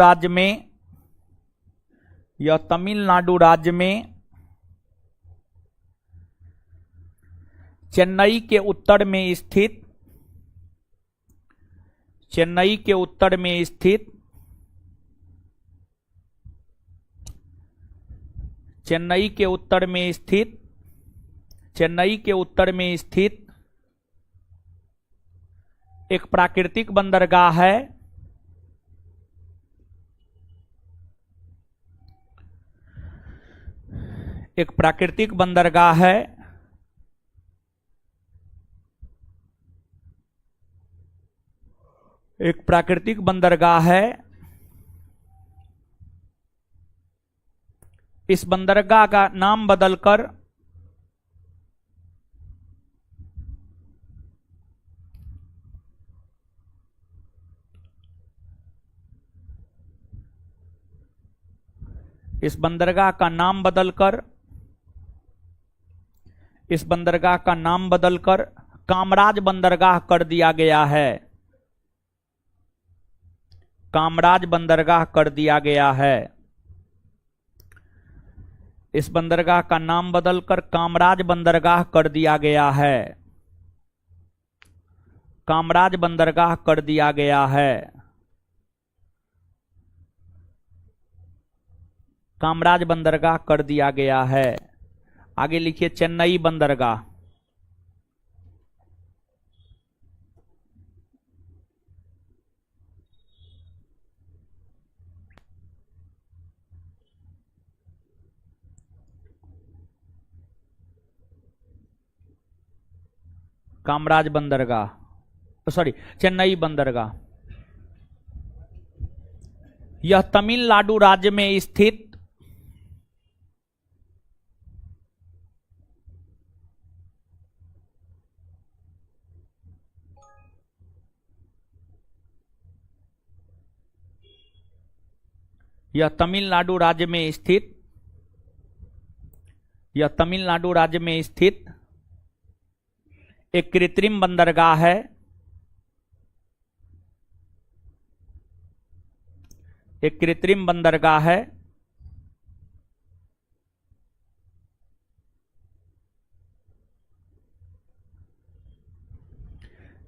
राज्य में चेन्नई के उत्तर में स्थित चेन्नई के उत्तर में स्थित एक प्राकृतिक बंदरगाह है। एक प्राकृतिक बंदरगाह है। एक प्राकृतिक बंदरगाह है। इस बंदरगाह का नाम बदलकर इस बंदरगाह का नाम बदलकर कामराज बंदरगाह कर दिया गया है। कामराज बंदरगाह कर दिया गया है। इस बंदरगाह का नाम बदलकर कामराज बंदरगाह कर दिया गया है। कामराज बंदरगाह कर दिया गया है। कामराज बंदरगाह कर दिया गया है। आगे लिखिए चेन्नई बंदरगाह। कामराज बंदरगाह, सॉरी चेन्नई बंदरगाह। यह तमिलनाडु राज्य में स्थित एक कृत्रिम बंदरगाह है। एक कृत्रिम बंदरगाह है।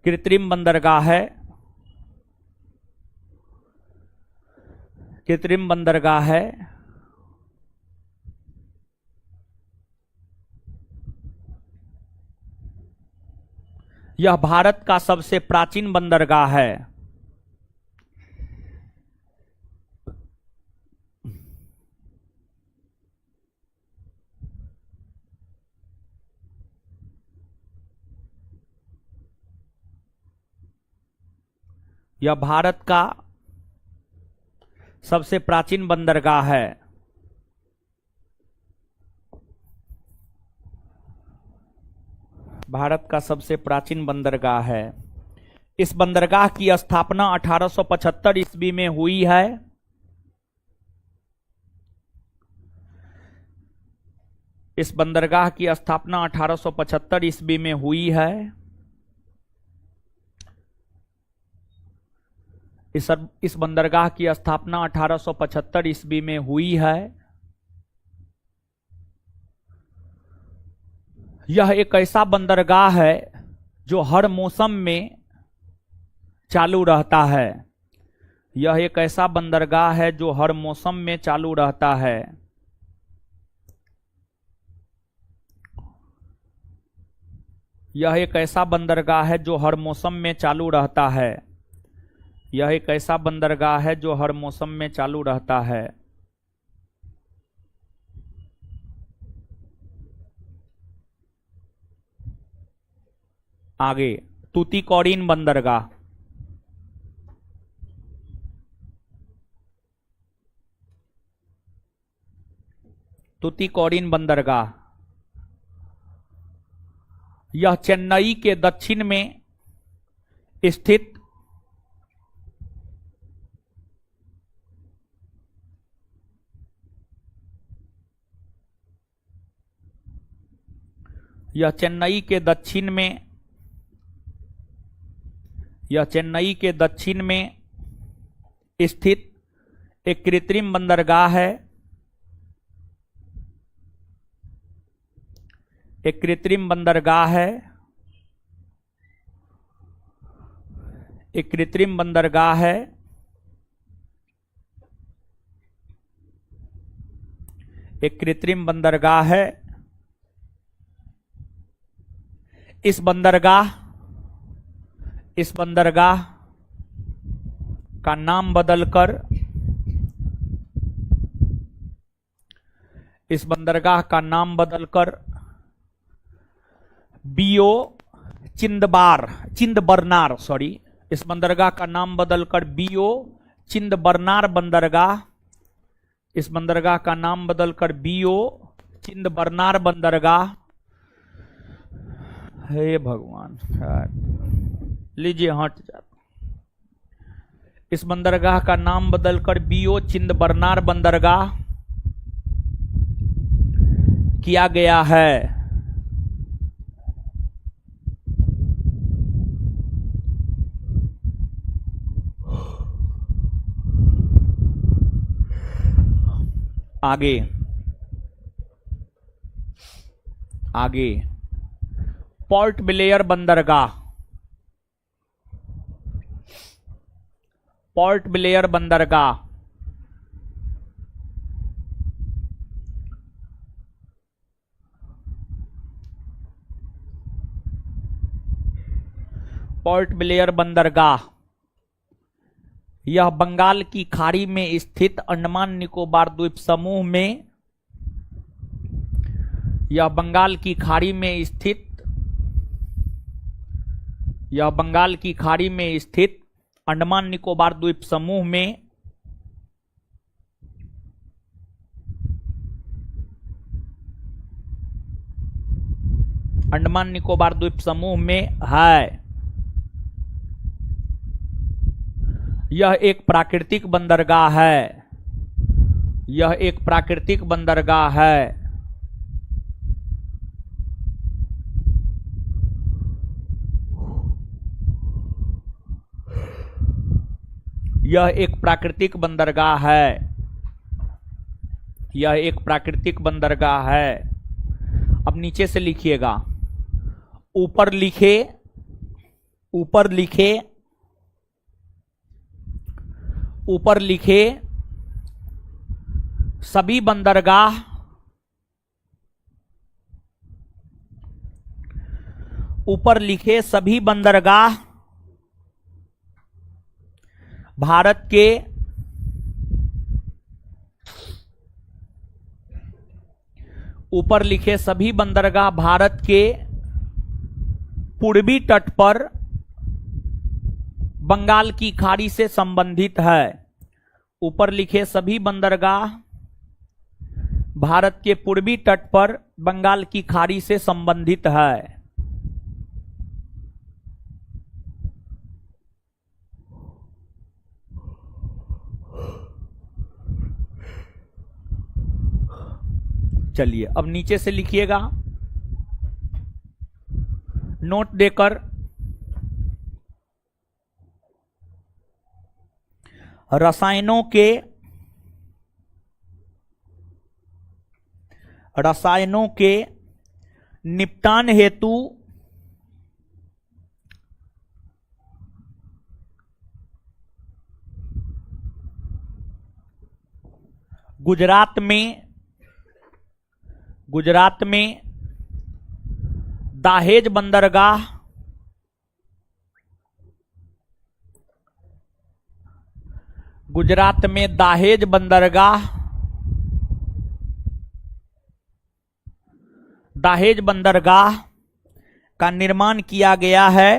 कृत्रिम बंदरगाह है। कृत्रिम बंदरगाह है। यह भारत का सबसे प्राचीन बंदरगाह है। यह भारत का सबसे प्राचीन बंदरगाह है। भारत का सबसे प्राचीन बंदरगाह है। इस बंदरगाह की स्थापना 1875 ईस्वी में हुई है। इस बंदरगाह की स्थापना 1875 ईस्वी में हुई है। इस बंदरगाह की स्थापना 1875 ईस्वी में हुई है। यह एक ऐसा बंदरगाह है जो हर मौसम में चालू रहता है। यह एक ऐसा बंदरगाह है जो हर मौसम में चालू रहता है। यह एक ऐसा बंदरगाह है जो हर मौसम में चालू रहता है। यह एक ऐसा बंदरगाह है जो हर मौसम में चालू रहता है। आगे तूतीकोरिन बंदरगाह। तूतीकोरिन बंदरगाह यह चेन्नई के दक्षिण में स्थित यह चेन्नई के दक्षिण में स्थित एक कृत्रिम बंदरगाह है। एक कृत्रिम बंदरगाह है। एक कृत्रिम बंदरगाह है। एक कृत्रिम बंदरगाह है। इस बंदरगाह का नाम बदलकर बीओ चिंदबरनार इस बंदरगाह का नाम बदलकर बीओ चिंदबरनार बंदरगाह इस बंदरगाह का नाम बदलकर बीओ चिंदबरनार बंदरगाह। हे भगवान, लीजिए हट जाता। इस बंदरगाह का नाम बदलकर बीओ चिंदबरनार बंदरगाह किया गया है। आगे पोर्ट ब्लेयर बंदरगाह। पोर्ट ब्लेयर बंदरगाह पोर्ट ब्लेयर बंदरगाह यह बंगाल की खाड़ी में स्थित अंडमान निकोबार द्वीप समूह में बंगाल की खाड़ी में स्थित अंडमान निकोबार द्वीप समूह में है। यह एक प्राकृतिक बंदरगाह है। यह एक प्राकृतिक बंदरगाह है। यह एक प्राकृतिक बंदरगाह है। यह एक प्राकृतिक बंदरगाह है। अब नीचे से लिखिएगा। ऊपर लिखे सभी बंदरगाह भारत के ऊपर लिखे सभी बंदरगाह भारत के पूर्वी तट पर बंगाल की खाड़ी से संबंधित है। ऊपर लिखे सभी बंदरगाह भारत के पूर्वी तट पर बंगाल की खाड़ी से संबंधित है। चलिए अब नीचे से लिखिएगा नोट देकर। रसायनों के निपटान हेतु गुजरात में दाहेज बंदरगाह दाहेज बंदरगाह का निर्माण किया गया है,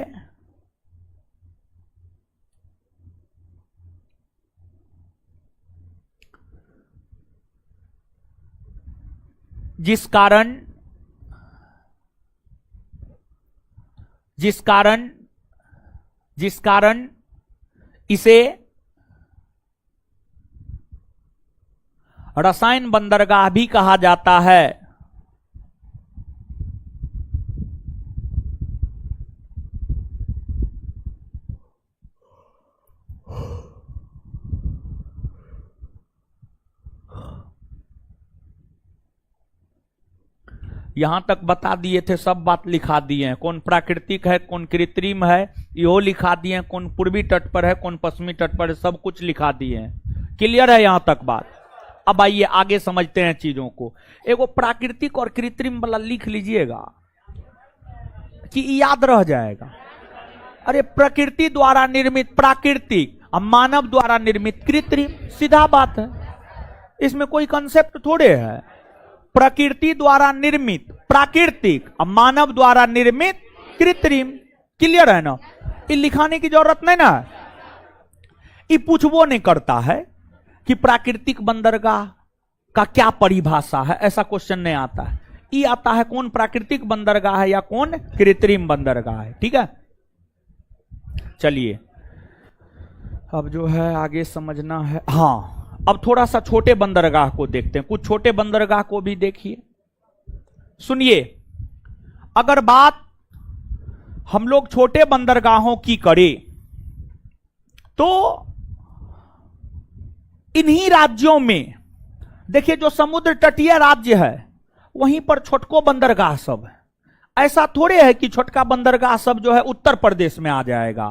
जिस कारण इसे रसायन बंदरगाह भी कहा जाता है। यहां तक बता दिए थे, सब बात लिखा दिए हैं, कौन प्राकृतिक है कौन कृत्रिम है यो लिखा दिए हैं, कौन पूर्वी तट पर है कौन पश्चिमी तट पर है, सब कुछ लिखा दिए हैं। क्लियर है यहां तक बात? अब आइए आगे समझते हैं चीजों को। एगो प्राकृतिक और कृत्रिम वाला लिख लीजिएगा कि याद रह जाएगा। अरे प्रकृति द्वारा निर्मित प्राकृतिक, अब मानव द्वारा निर्मित कृत्रिम, सीधा बात है, इसमें कोई कंसेप्ट थोड़े है। प्रकृति द्वारा निर्मित प्राकृतिक, अब मानव द्वारा निर्मित कृत्रिम। क्लियर है ना? ये लिखाने की जरूरत नहीं ना, ये पूछबो नहीं करता है कि प्राकृतिक बंदरगाह का क्या परिभाषा है, ऐसा क्वेश्चन नहीं आता है। ये आता है कौन प्राकृतिक बंदरगाह है या कौन कृत्रिम बंदरगाह है। ठीक है, चलिए अब जो है आगे समझना है। हाँ, अब थोड़ा सा छोटे बंदरगाह को देखते हैं, कुछ छोटे बंदरगाह को भी देखिए। सुनिए, अगर बात हम लोग छोटे बंदरगाहों की करें तो इन्हीं राज्यों में देखिए, जो समुद्र तटीय राज्य है वहीं पर छोटको बंदरगाह सब है। ऐसा थोड़े है कि छोटका बंदरगाह सब जो है उत्तर प्रदेश में आ जाएगा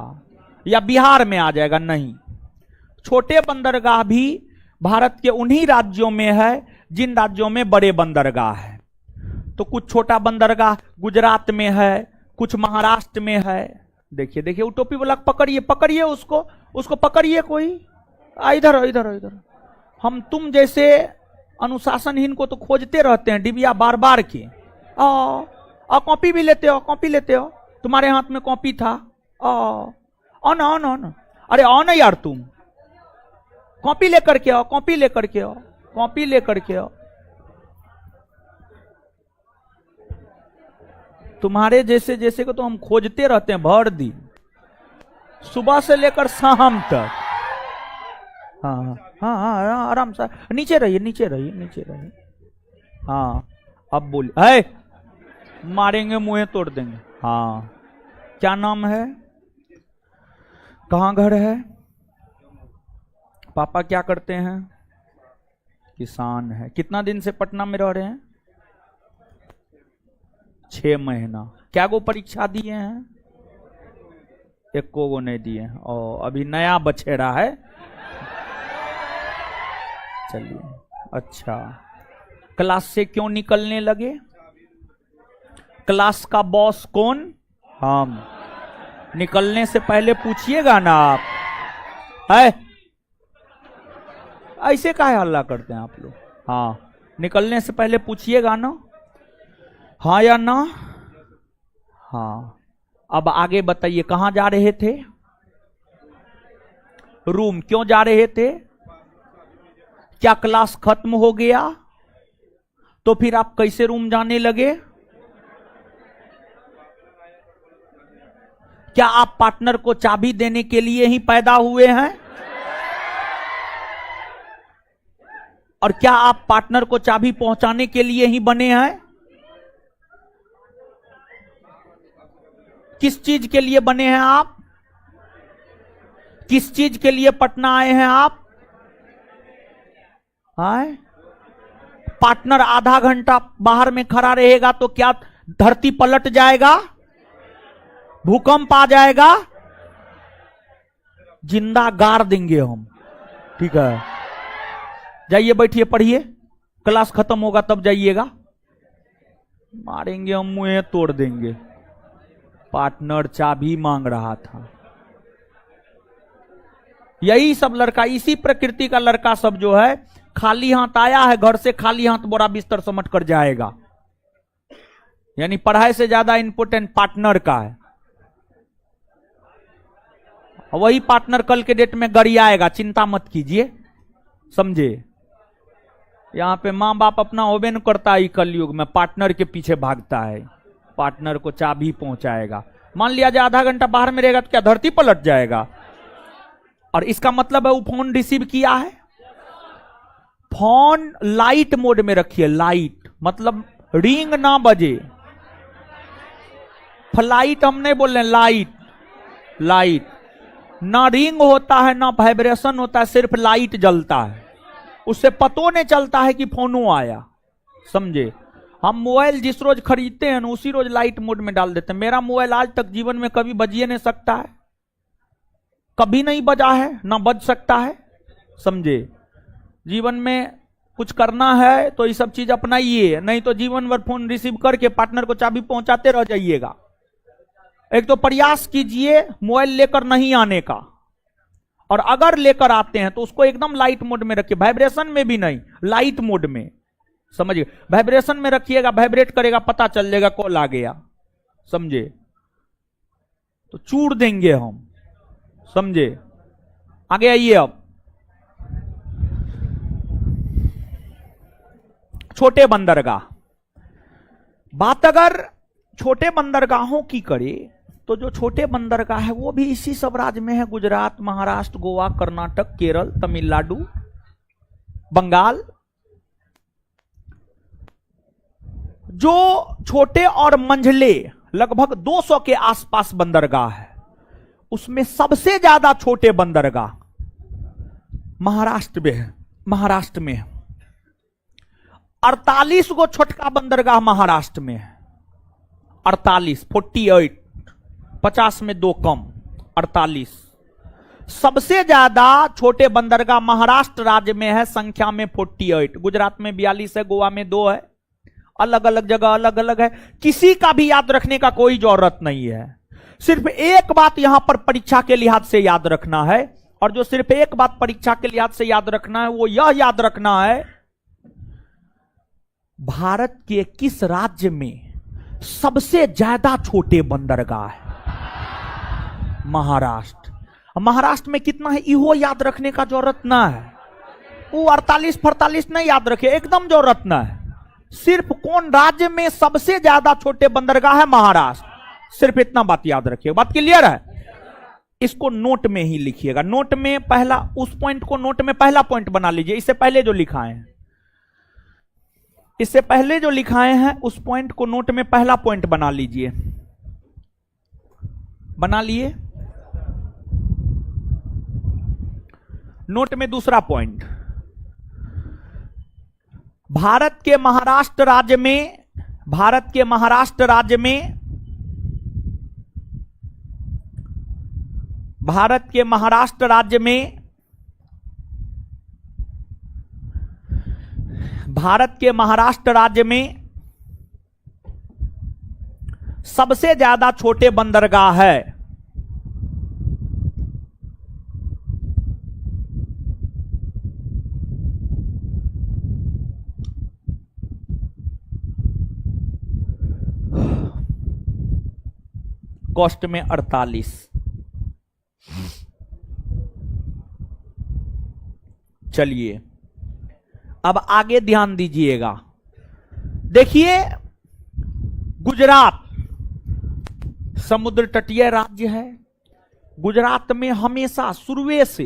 या बिहार में आ जाएगा, नहीं। छोटे बंदरगाह भी भारत के उन्हीं राज्यों में है जिन राज्यों में बड़े बंदरगाह है। तो कुछ छोटा बंदरगाह गुजरात में है, कुछ महाराष्ट्र में है। देखिए देखिए, वो टोपी वाला पकड़िए, पकड़िए उसको पकड़िए कोई। इधर इधर इधर, हम तुम जैसे अनुशासनहीन को तो खोजते रहते हैं डिबिया बार बार के। कॉपी भी लेते हो, कॉपी लेते हो, तुम्हारे हाथ में कॉपी था। ऑन अरे ऑन है यार, तुम कॉपी लेकर के आओ, कॉपी लेकर के आओ, कॉपी लेकर के आओ। तुम्हारे जैसे जैसे को तो हम खोजते रहते हैं भर दिन, सुबह से लेकर शाम तक। हाँ, आराम से नीचे रहिए, नीचे रहिए, नीचे रहिए। हाँ, अब बोलिए। है, मारेंगे, मुंह तोड़ देंगे। हाँ, क्या नाम है, कहाँ घर है, पापा क्या करते हैं? किसान है। कितना दिन से पटना में रह रहे हैं? 6 महीना। क्या गो परीक्षा दिए हैं? एक को नहीं दिए। और अभी नया बछेड़ा है। चलिए, अच्छा, क्लास से क्यों निकलने लगे? क्लास का बॉस कौन? हम। निकलने से पहले पूछिएगा ना आप। है, ऐसे काहे हल्ला करते हैं आप लोग? हाँ, निकलने से पहले पूछिएगा ना, हाँ या ना। हाँ, अब आगे बताइए, कहां जा रहे थे? रूम। क्यों जा रहे थे? क्या क्लास खत्म हो गया? तो फिर आप कैसे रूम जाने लगे? क्या आप पार्टनर को चाबी देने के लिए ही पैदा हुए हैं? और क्या आप पार्टनर को चाबी पहुंचाने के लिए ही बने हैं? किस चीज के लिए बने हैं आप? किस चीज के लिए पटना आए हैं आप? आए? पार्टनर आधा घंटा बाहर में खड़ा रहेगा तो क्या धरती पलट जाएगा? भूकंप आ जाएगा? जिंदा गाड़ देंगे हम। ठीक है, जाइए बैठिए, पढ़िए, क्लास खत्म होगा तब जाइएगा। मारेंगे हम, मुंह तोड़ देंगे। पार्टनर चाबी मांग रहा था। यही सब लड़का, इसी प्रकृति का लड़का सब जो है, खाली हाथ आया है घर से, खाली हाथ बोरा बिस्तर समझ कर जाएगा। यानी पढ़ाई से ज्यादा इंपोर्टेंट पार्टनर का है। वही पार्टनर कल के डेट में गरियाएगा, चिंता मत कीजिए, समझे। यहां पे मां बाप अपना होबे न करता है, कलयुग में पार्टनर के पीछे भागता है, पार्टनर को चाबी पहुंचाएगा। मान लिया जाए आधा घंटा बाहर में रहेगा तो क्या धरती पलट जाएगा? और इसका मतलब है वो फोन रिसीव किया है। फोन लाइट मोड में रखिए, लाइट मतलब रिंग ना बजे। फ्लाइट हम नहीं बोल रहे, लाइट। लाइट ना रिंग होता है ना वाइब्रेशन होता है, सिर्फ लाइट जलता है, उससे पतो नहीं चलता है कि फोनो आया, समझे। हम मोबाइल जिस रोज खरीदते हैं ना उसी रोज लाइट मोड में डाल देते हैं। मेरा मोबाइल आज तक जीवन में कभी बजिए नहीं सकता है, कभी नहीं बजा है, ना बज सकता है, समझे। जीवन में कुछ करना है तो ये सब चीज अपनाइए, नहीं तो जीवन भर फोन रिसीव करके पार्टनर को चाबी पहुंचाते रह जाइएगा। एक तो प्रयास कीजिए मोबाइल लेकर नहीं आने का, और अगर लेकर आते हैं तो उसको एकदम लाइट मोड में रखिए, वाइब्रेशन में भी नहीं, लाइट मोड में, समझिए। वाइब्रेशन में रखिएगा, वाइब्रेट करेगा, पता चल जाएगा कॉल आ गया, समझे, तो चूड़ देंगे हम, समझे। आगे आइए। अब छोटे बंदरगाह, बात अगर छोटे बंदरगाहों की करे तो जो छोटे बंदरगाह है वो भी इसी सब राज्य में है। गुजरात, महाराष्ट्र, गोवा, कर्नाटक, केरल, तमिलनाडु, बंगाल। जो छोटे और मंझले लगभग 200 के आसपास बंदरगाह है, उसमें सबसे ज्यादा छोटे बंदरगाह महाराष्ट्र में है। महाराष्ट्र में है 48 गो छोटका बंदरगाह महाराष्ट्र में है। 48, 48, 50 में 2 कम, 48। सबसे ज्यादा छोटे बंदरगाह महाराष्ट्र राज्य में है, संख्या में 48। गुजरात में 42 है, गोवा में 2 है, अलग अलग जगह अलग अलग है। किसी का भी याद रखने का कोई जरूरत नहीं है। सिर्फ एक बात यहां पर परीक्षा के लिहाज से याद रखना है, और जो सिर्फ एक बात परीक्षा के लिहाज से याद रखना है वो यह याद रखना है, भारत के किस राज्य में सबसे ज्यादा छोटे बंदरगाह है? महाराष्ट्र। महाराष्ट्र में कितना है इहो याद रखने का जरूरत ना है। वो 48-48 नहीं याद रखे, एकदम जरूरत ना है। सिर्फ कौन राज्य में सबसे ज्यादा छोटे बंदरगाह है? महाराष्ट्र। सिर्फ इतना बात याद रखिए। बात क्लियर है? इसको नोट में ही लिखिएगा। नोट में पहला, उस पॉइंट को नोट में पहला पॉइंट बना लीजिए। इससे पहले जो लिखाए हैं, इससे पहले जो लिखाए हैं उस पॉइंट को नोट में पहला पॉइंट बना लीजिए। बना लिए? नोट में दूसरा पॉइंट, भारत के महाराष्ट्र राज्य में, भारत के महाराष्ट्र राज्य में, भारत के महाराष्ट्र राज्य में, भारत के महाराष्ट्र राज्य में सबसे ज्यादा छोटे बंदरगाह है। कॉस्ट में 48। चलिए अब आगे ध्यान दीजिएगा। देखिए, गुजरात समुद्र तटीय राज्य है। गुजरात में हमेशा शुरुए से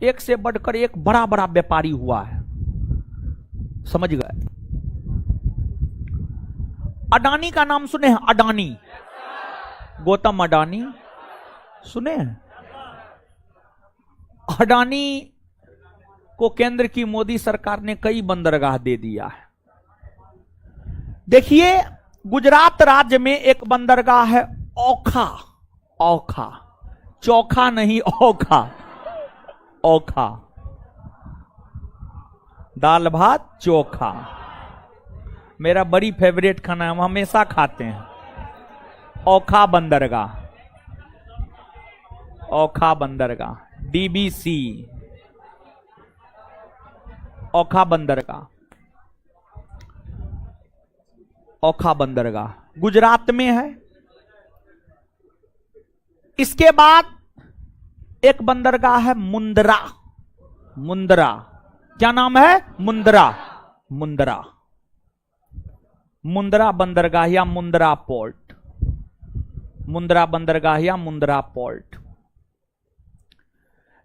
एक से बढ़कर एक बड़ा बड़ा व्यापारी हुआ है। समझ गए? अडानी का नाम सुने हैं? अडानी, गौतम अडानी सुने हैं? अडानी को केंद्र की मोदी सरकार ने कई बंदरगाह दे दिया है। देखिए, गुजरात राज्य में एक बंदरगाह है ओखा, ओखा, चौखा नहीं, ओखा, ओखा, दाल भात चोखा, मेरा बड़ी फेवरेट खाना है, हम हमेशा खाते हैं। ओखा बंदरगाह, ओखा बंदरगाह, डीबीसी, ओखा बंदरगाह, ओखा बंदरगाह गुजरात में है। इसके बाद एक बंदरगाह है मुंद्रा, मुंद्रा, क्या नाम है? मुंद्रा, मुंद्रा, मुंद्रा बंदरगाह या मुंद्रा पोर्ट, मुंद्रा बंदरगाह या मुंद्रा पोर्ट।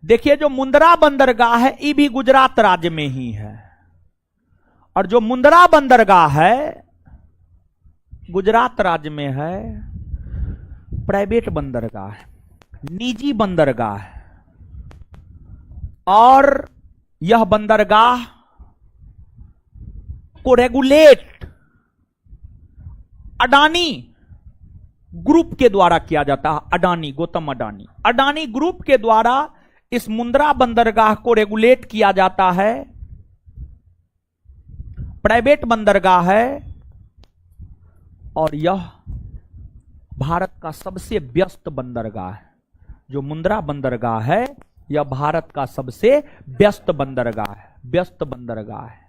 देखिए, जो मुंद्रा बंदरगाह है ये भी गुजरात राज्य में ही है, और जो मुंद्रा बंदरगाह है गुजरात राज्य में है, प्राइवेट बंदरगाह है, निजी बंदरगाह है। और यह बंदरगाह को रेगुलेट अडानी ग्रुप के द्वारा किया जाता है। अडानी, गौतम अडानी, अडानी ग्रुप के द्वारा इस मुंद्रा बंदरगाह को रेगुलेट किया जाता है। प्राइवेट बंदरगाह है और यह भारत का सबसे व्यस्त बंदरगाह है। जो मुंद्रा बंदरगाह है यह भारत का सबसे व्यस्त बंदरगाह है, व्यस्त बंदरगाह है।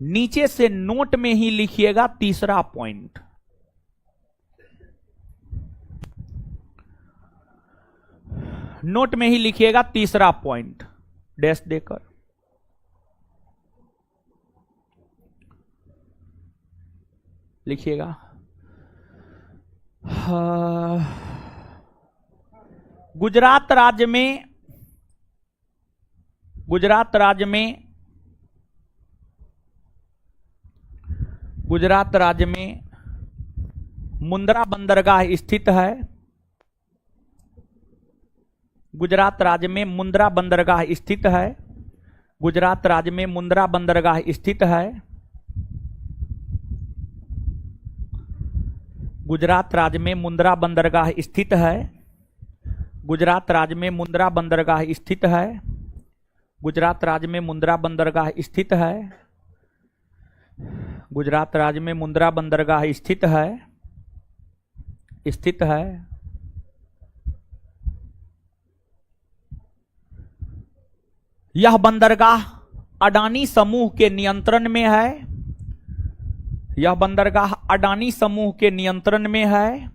नीचे से नोट में ही लिखिएगा तीसरा पॉइंट, नोट में ही लिखिएगा तीसरा पॉइंट, डैश देकर। लिखिएगा गुजरात राज्य में, गुजरात राज्य में, गुजरात राज्य में मुंद्रा बंदरगाह स्थित है। गुजरात राज्य में मुंद्रा बंदरगाह स्थित है। गुजरात राज्य में मुंद्रा बंदरगाह स्थित है। गुजरात राज्य में मुंद्रा बंदरगाह स्थित है। गुजरात राज्य में मुंद्रा बंदरगाह स्थित है। गुजरात राज्य में मुंद्रा बंदरगाह स्थित है। गुजरात राज्य में मुंद्रा बंदरगाह स्थित है, स्थित है। यह बंदरगाह अडानी समूह के नियंत्रण में है। यह बंदरगाह अडानी समूह के नियंत्रण में है।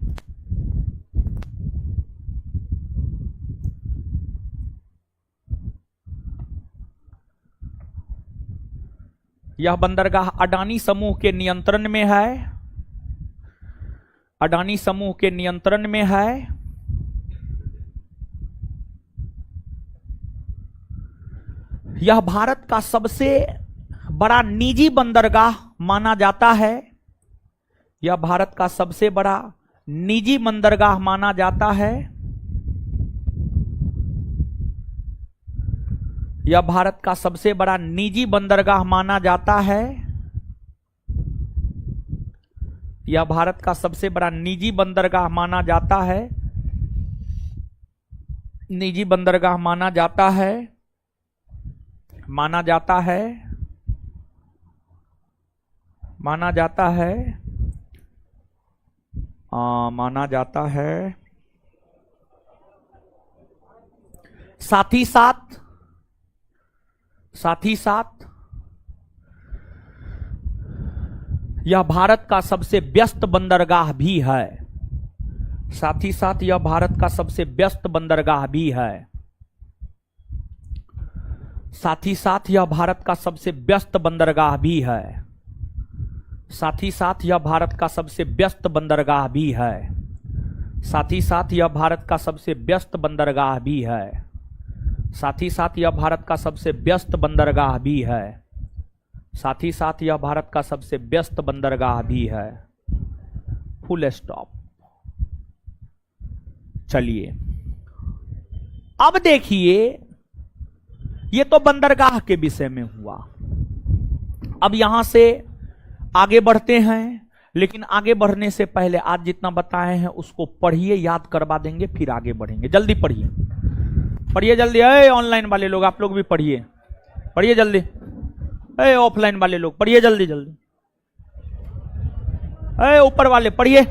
यह बंदरगाह अडानी समूह के नियंत्रण में है। अडानी समूह के नियंत्रण में है। यह भारत का सबसे बड़ा निजी बंदरगाह माना जाता है। यह भारत का सबसे बड़ा निजी बंदरगाह माना जाता है। यह भारत का सबसे बड़ा निजी बंदरगाह माना जाता है। यह भारत का सबसे बड़ा निजी बंदरगाह माना जाता है। निजी बंदरगाह माना जाता है, माना जाता है, माना जाता है, माना जाता है। साथ ही साथ, साथ ही साथ यह भारत का सबसे व्यस्त बंदरगाह भी है। साथ ही साथ यह भारत का सबसे व्यस्त बंदरगाह भी है। साथ ही साथ यह भारत का सबसे व्यस्त बंदरगाह भी है। साथ ही साथ यह भारत का सबसे व्यस्त बंदरगाह भी है। साथ ही साथ यह भारत का सबसे व्यस्त बंदरगाह भी है। साथ ही साथ यह भारत का सबसे व्यस्त बंदरगाह भी है। साथ ही साथ यह भारत का सबसे व्यस्त बंदरगाह भी है। Full stop. चलिए अब देखिए, ये तो बंदरगाह के विषय में हुआ। अब यहां से आगे बढ़ते हैं, लेकिन आगे बढ़ने से पहले आज जितना बताए हैं उसको पढ़िए, याद करवा देंगे, फिर आगे बढ़ेंगे। जल्दी पढ़िए, पढ़िए जल्दी। ऑनलाइन वाले लोग आप लोग भी पढ़िए, पढ़िए जल्दी। ऑफलाइन वाले लोग पढ़िए जल्दी जल्दी। ऊपर वाले पढ़िए।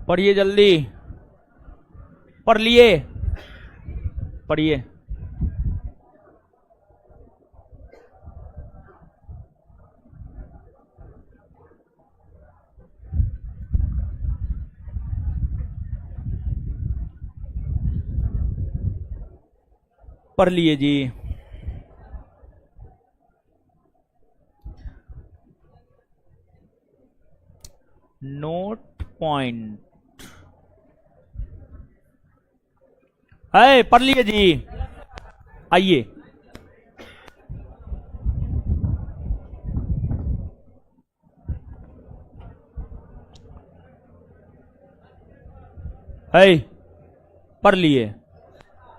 पढ़िए जल्दी। पढ़ लिए? पढ़िए। पढ़ लिए जी। नोट पॉइंट है, पढ़ लिए जी। आइए, है पढ़ लिए?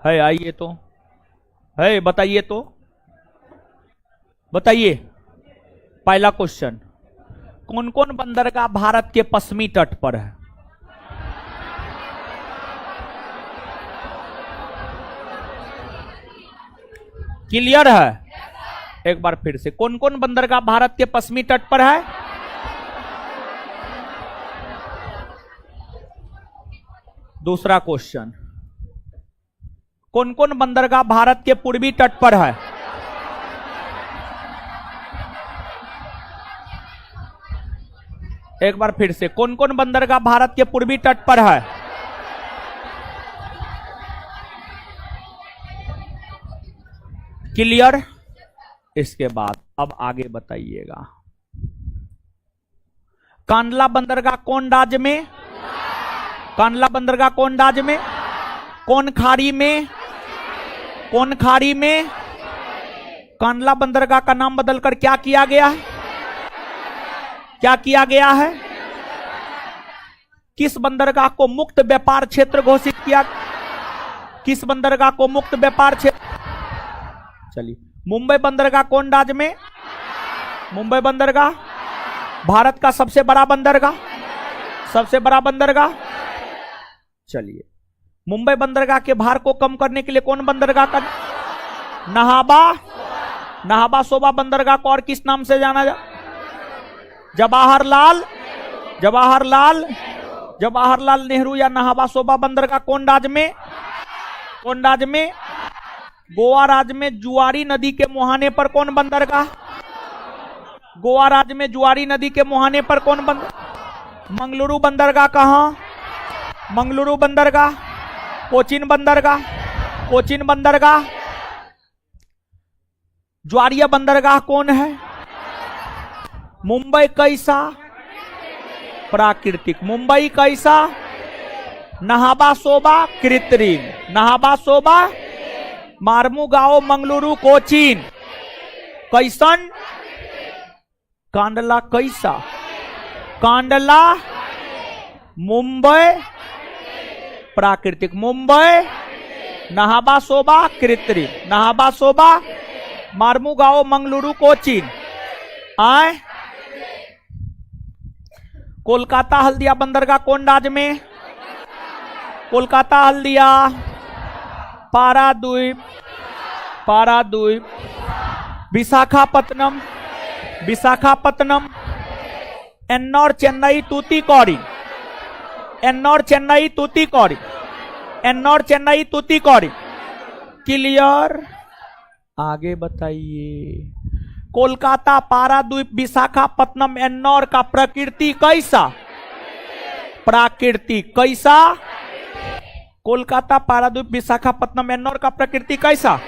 है आइए तो, है बताइए तो, बताइए। पहला क्वेश्चन, कौन कौन बंदरगाह भारत के पश्चिमी तट पर है? क्लियर है? एक बार फिर से, कौन कौन बंदरगाह भारत के पश्चिमी तट पर है? दूसरा क्वेश्चन, कौन कौन बंदरगाह भारत के पूर्वी तट पर है? एक बार फिर से, कौन कौन बंदरगाह भारत के पूर्वी तट पर है? क्लियर? इसके बाद अब आगे बताइएगा, कांडला बंदरगाह कौन राज्य में? कांडला बंदरगाह कौन राज्य में? कौन खाड़ी में? कौन खाड़ी में? कांडला बंदरगाह का नाम बदलकर क्या किया गया है? क्या किया गया है? किस बंदरगाह को मुक्त व्यापार क्षेत्र घोषित किया? किस बंदरगाह को मुक्त व्यापार क्षेत्र? चलिए, मुंबई बंदरगाह कौन राज्य में? मुंबई बंदरगाह भारत का सबसे बड़ा बंदरगाह, सबसे बड़ा बंदरगाह। चलिए, मुंबई बंदरगाह के भार को कम करने के लिए कौन बंदरगाह का? नहाबा। नहाबा सोबा बंदरगाह को और किस नाम से जाना जा? जवाहरलाल, जवाहरलाल, जवाहरलाल नेहरू या नहाबा सोबा बंदरगाह कौन राज्य में? कौन राज्य में? गोवा राज्य में जुआरी नदी के मुहाने पर कौन बंदरगाह? गोवा राज्य में जुआरी नदी के मुहाने पर कौन बंदरगाह? मंगलुरु बंदरगाह कहां? मंगलुरु बंदरगाह। कोचीन बंदरगाह, कोचीन बंदरगाह। ज्वारिया बंदरगाह कौन है? मुंबई कैसा? प्राकृतिक। मुंबई कैसा? नहाबा सोबा कृत्रिम। नहाबा सोबा मार्मुगाओ मंगलुरु कोचीन कैसन? कांडला कैसा? कांडला मुंबई प्राकृतिक। मुंबई नहाबा सोबा कृत्रिम, नहाबा सोबा मार्मुगाओ मंगलुरु कोचीन। आए कोलकाता हल्दिया बंदरगाह कौन राज्य में? कोलकाता हल्दिया, पाराद्वीप, पाराद्वीप, विशाखापत्तनम, विशाखापत्तनम, एन्नौर चेन्नई तूतीकोरिन, एन्नौर चेन्नई तूतीकोरिन, एन्नौर चेन्नई तूतीकोरिन। क्लियर? आगे बताइए। कोलकाता, पाराद्वीप, विशाखापत्तनम, एन्नौर का प्रकृति कैसा? प्राकृतिक। कैसा? कोलकाता, पाराद्वीप, विशाखापत्तनम, एन्नौर का प्रकृति कैसा?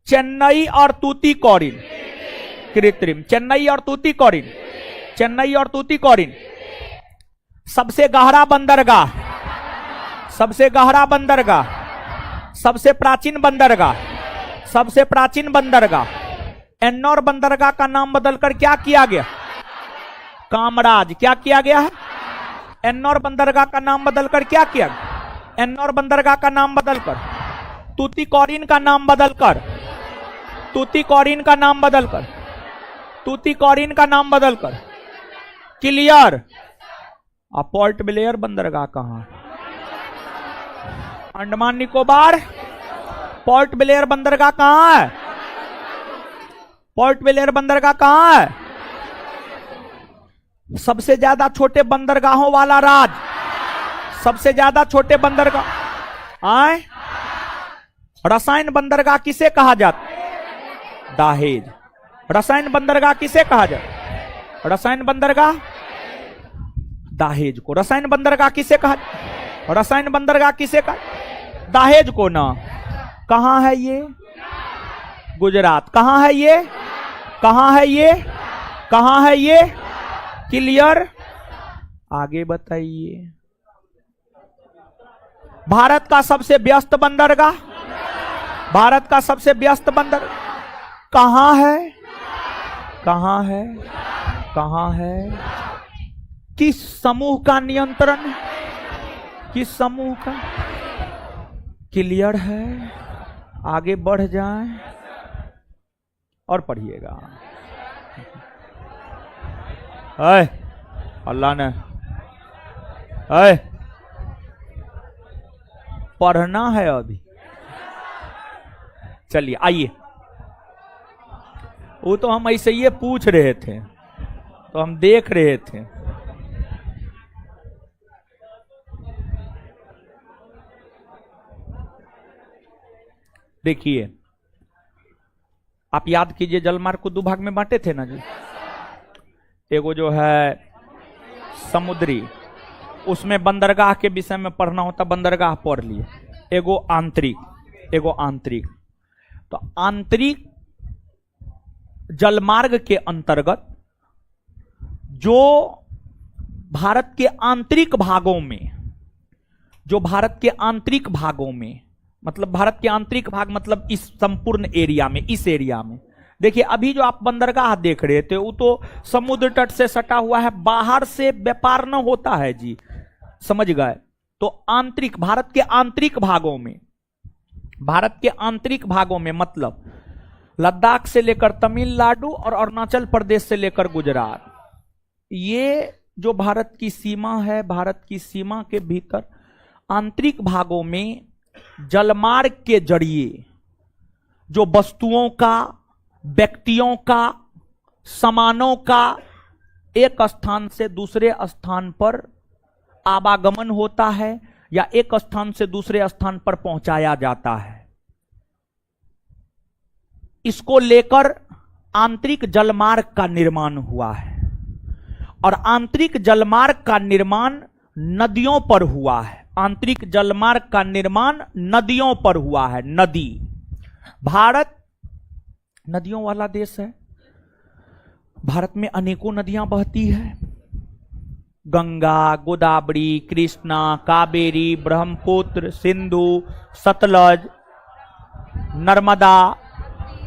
चेन्नई और तूतीकोरिन कृत्रिम। चेन्नई और तूतीकोरिन, चेन्नई और तूतीकोरिन। सबसे गहरा बंदरगाह, सबसे गहरा बंदरगाह, सबसे प्राचीन बंदरगाह, सबसे प्राचीन बंदरगाह। एन्नौर बंदरगाह का नाम बदलकर क्या किया गया? कामराज। क्या किया गया है? एन्नौर बंदरगाह का नाम बदलकर क्या किया गया? एन्नौर बंदरगाह का नाम बदलकर तूतीकोरिन का नाम बदलकर, तूतीकोरिन का नाम बदलकर, तूतीकोरिन का नाम बदलकर। क्लियर? पोर्ट ब्लेयर बंदरगाह कहां? अंडमान निकोबार। पोर्ट ब्लेयर बंदरगाह कहां है? पोर्ट ब्लेयर बंदरगाह कहां है? सबसे ज्यादा छोटे बंदरगाहों वाला राज्य, सबसे ज्यादा छोटे बंदरगाह। आए रसायन बंदरगाह किसे कहा जाता? दाहेज। रसायन बंदरगाह किसे कहा जाता? रसायन बंदरगाह दाहेज को। रसायन बंदरगाह किसे कहा? रसायन बंदरगाह किसे कहा? दाहेज को ना। कहां है ये? गुजरात। कहां है ये? कहां है ये? कहां है ये? क्लियर? आगे बताइए। भारत का सबसे व्यस्त बंदरगाह, भारत का सबसे व्यस्त बंदर कहां है? कहां है? कहां है? किस समूह का नियंत्रण? किस समूह का? क्लियर है? आगे बढ़ जाएं और पढ़िएगा। अल्लाह ने पढ़ना है अभी। चलिए आइए। वो तो हम ऐसे ही पूछ रहे थे, तो हम देख रहे थे। देखिए, आप याद कीजिए जलमार्ग को दो भाग में बांटे थे ना जी। एगो जो है समुद्री, उसमें बंदरगाह के विषय में पढ़ना होता, बंदरगाह पढ़ लिए। एगो आंतरिक, एगो आंतरिक। तो आंतरिक जलमार्ग के अंतर्गत जो भारत के आंतरिक भागों में, जो भारत के आंतरिक भागों में, मतलब भारत के आंतरिक भाग मतलब इस संपूर्ण एरिया में, इस एरिया में देखिए, अभी जो आप बंदरगाह देख रहे थे वो तो समुद्र तट से सटा हुआ है, बाहर से व्यापार न होता है जी, समझ गए। तो आंतरिक, भारत के आंतरिक भागों में, भारत के आंतरिक भागों में मतलब लद्दाख से लेकर तमिलनाडु और अरुणाचल प्रदेश से लेकर गुजरात, ये जो भारत की सीमा है, भारत की सीमा के भीतर आंतरिक भागों में जलमार्ग के जरिए जो वस्तुओं का, व्यक्तियों का, सामानों का एक स्थान से दूसरे स्थान पर आवागमन होता है या एक स्थान से दूसरे स्थान पर पहुंचाया जाता है, इसको लेकर आंतरिक जलमार्ग का निर्माण हुआ है। और आंतरिक जलमार्ग का निर्माण नदियों पर हुआ है। आंतरिक जलमार्ग का निर्माण नदियों पर हुआ है। नदी, भारत नदियों वाला देश है। भारत में अनेकों नदियां बहती है, गंगा, गोदावरी, कृष्णा, कावेरी, ब्रह्मपुत्र, सिंधु, सतलज, नर्मदा,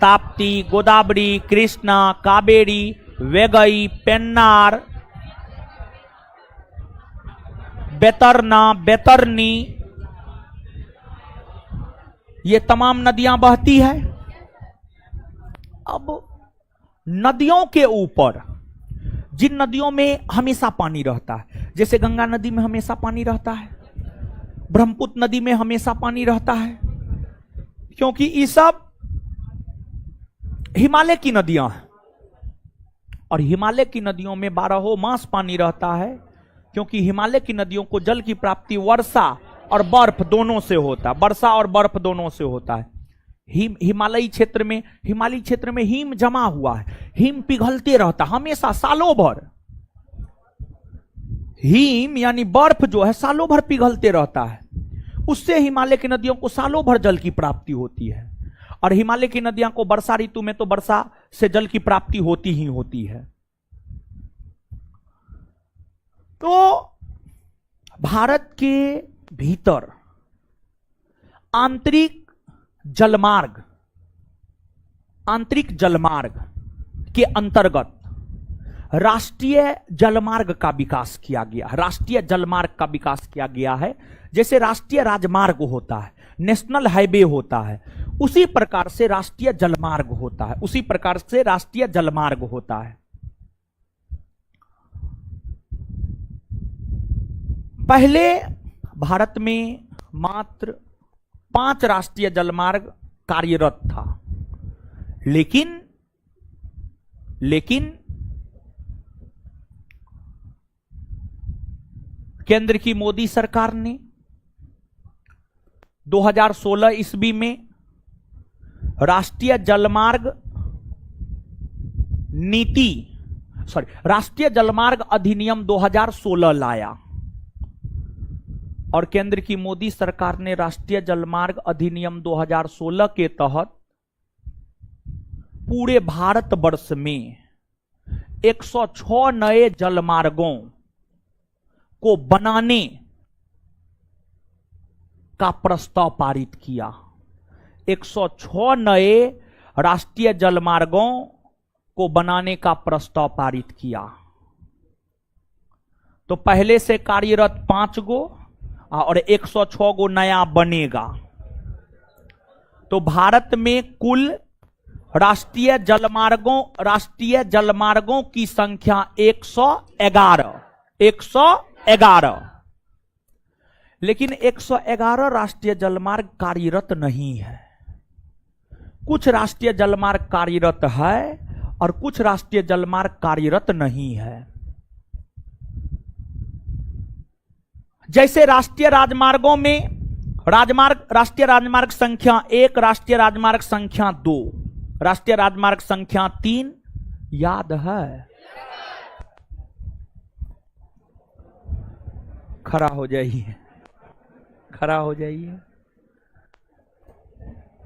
ताप्ती, गोदावरी, कृष्णा, कावेरी, वेगई, पेन्नार, बैतरना, बैतरनी, ये तमाम नदियां बहती है। अब नदियों के ऊपर जिन नदियों में हमेशा पानी रहता है, जैसे गंगा नदी में हमेशा पानी रहता है, ब्रह्मपुत्र नदी में हमेशा पानी रहता है, क्योंकि ये सब हिमालय की नदियां हैं। और हिमालय की नदियों में 12 मास पानी रहता है, क्योंकि हिमालय की नदियों को जल की प्राप्ति वर्षा और बर्फ दोनों से होता है, वर्षा और बर्फ दोनों से होता है। हिमालयी क्षेत्र में हिम जमा हुआ है, हिम पिघलते रहता हमेशा सालों भर। हिम यानी बर्फ जो है सालों भर पिघलते रहता है, उससे हिमालय की नदियों को सालों भर जल की प्राप्ति होती है। और हिमालय की नदियों को वर्षा ऋतु में तो वर्षा से जल की प्राप्ति होती ही होती है। तो भारत के भीतर आंतरिक जलमार्ग के अंतर्गत राष्ट्रीय जलमार्ग का विकास किया गया है। जैसे राष्ट्रीय राजमार्ग होता है, नेशनल हाईवे होता है, उसी प्रकार से राष्ट्रीय जलमार्ग होता है। पहले भारत में मात्र 5 राष्ट्रीय जलमार्ग कार्यरत था, लेकिन केंद्र की मोदी सरकार ने 2016 ईस्वी में राष्ट्रीय जलमार्ग अधिनियम 2016 लाया। और केंद्र की मोदी सरकार ने राष्ट्रीय जलमार्ग अधिनियम 2016 के तहत पूरे भारतवर्ष में 106 नए जलमार्गों को बनाने का प्रस्ताव पारित किया। 106 नए राष्ट्रीय जलमार्गों को बनाने का प्रस्ताव पारित किया। तो पहले से कार्यरत 5 गो और 106 गो नया बनेगा। तो भारत में कुल राष्ट्रीय जलमार्गों की संख्या 111। लेकिन 111 राष्ट्रीय जलमार्ग कार्यरत नहीं है। कुछ राष्ट्रीय जलमार्ग कार्यरत है और कुछ राष्ट्रीय जलमार्ग कार्यरत नहीं है। जैसे राष्ट्रीय राजमार्गों में राष्ट्रीय राजमार्ग संख्या 1, राष्ट्रीय राजमार्ग संख्या 2, राष्ट्रीय राजमार्ग संख्या 3 याद है? खड़ा हो जाइए,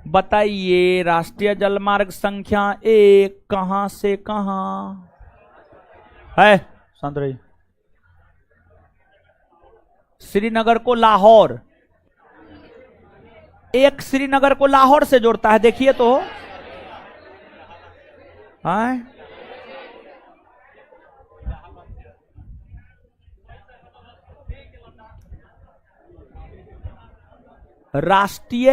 बताइए राष्ट्रीय जलमार्ग संख्या 1 कहां से कहां है? शांत रहिए। श्रीनगर को लाहौर, एक श्रीनगर को लाहौर से जोड़ता है, देखिए तो है। राष्ट्रीय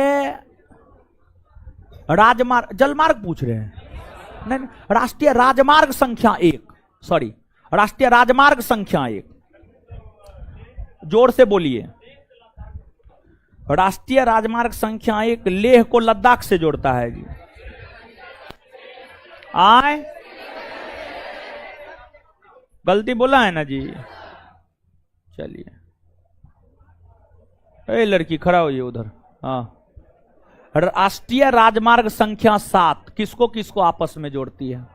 जलमार्ग पूछ रहे हैं? नहीं, राष्ट्रीय राजमार्ग संख्या 1, सॉरी, राष्ट्रीय राजमार्ग संख्या 1, जोर से बोलिए। राष्ट्रीय राजमार्ग संख्या 1 लेह को लद्दाख से जोड़ता है जी। गलती बोला है ना जी? चलिए, ए लड़की खड़ा होइए उधर। हाँ, राष्ट्रीय राजमार्ग संख्या 7 किसको किसको आपस में जोड़ती है?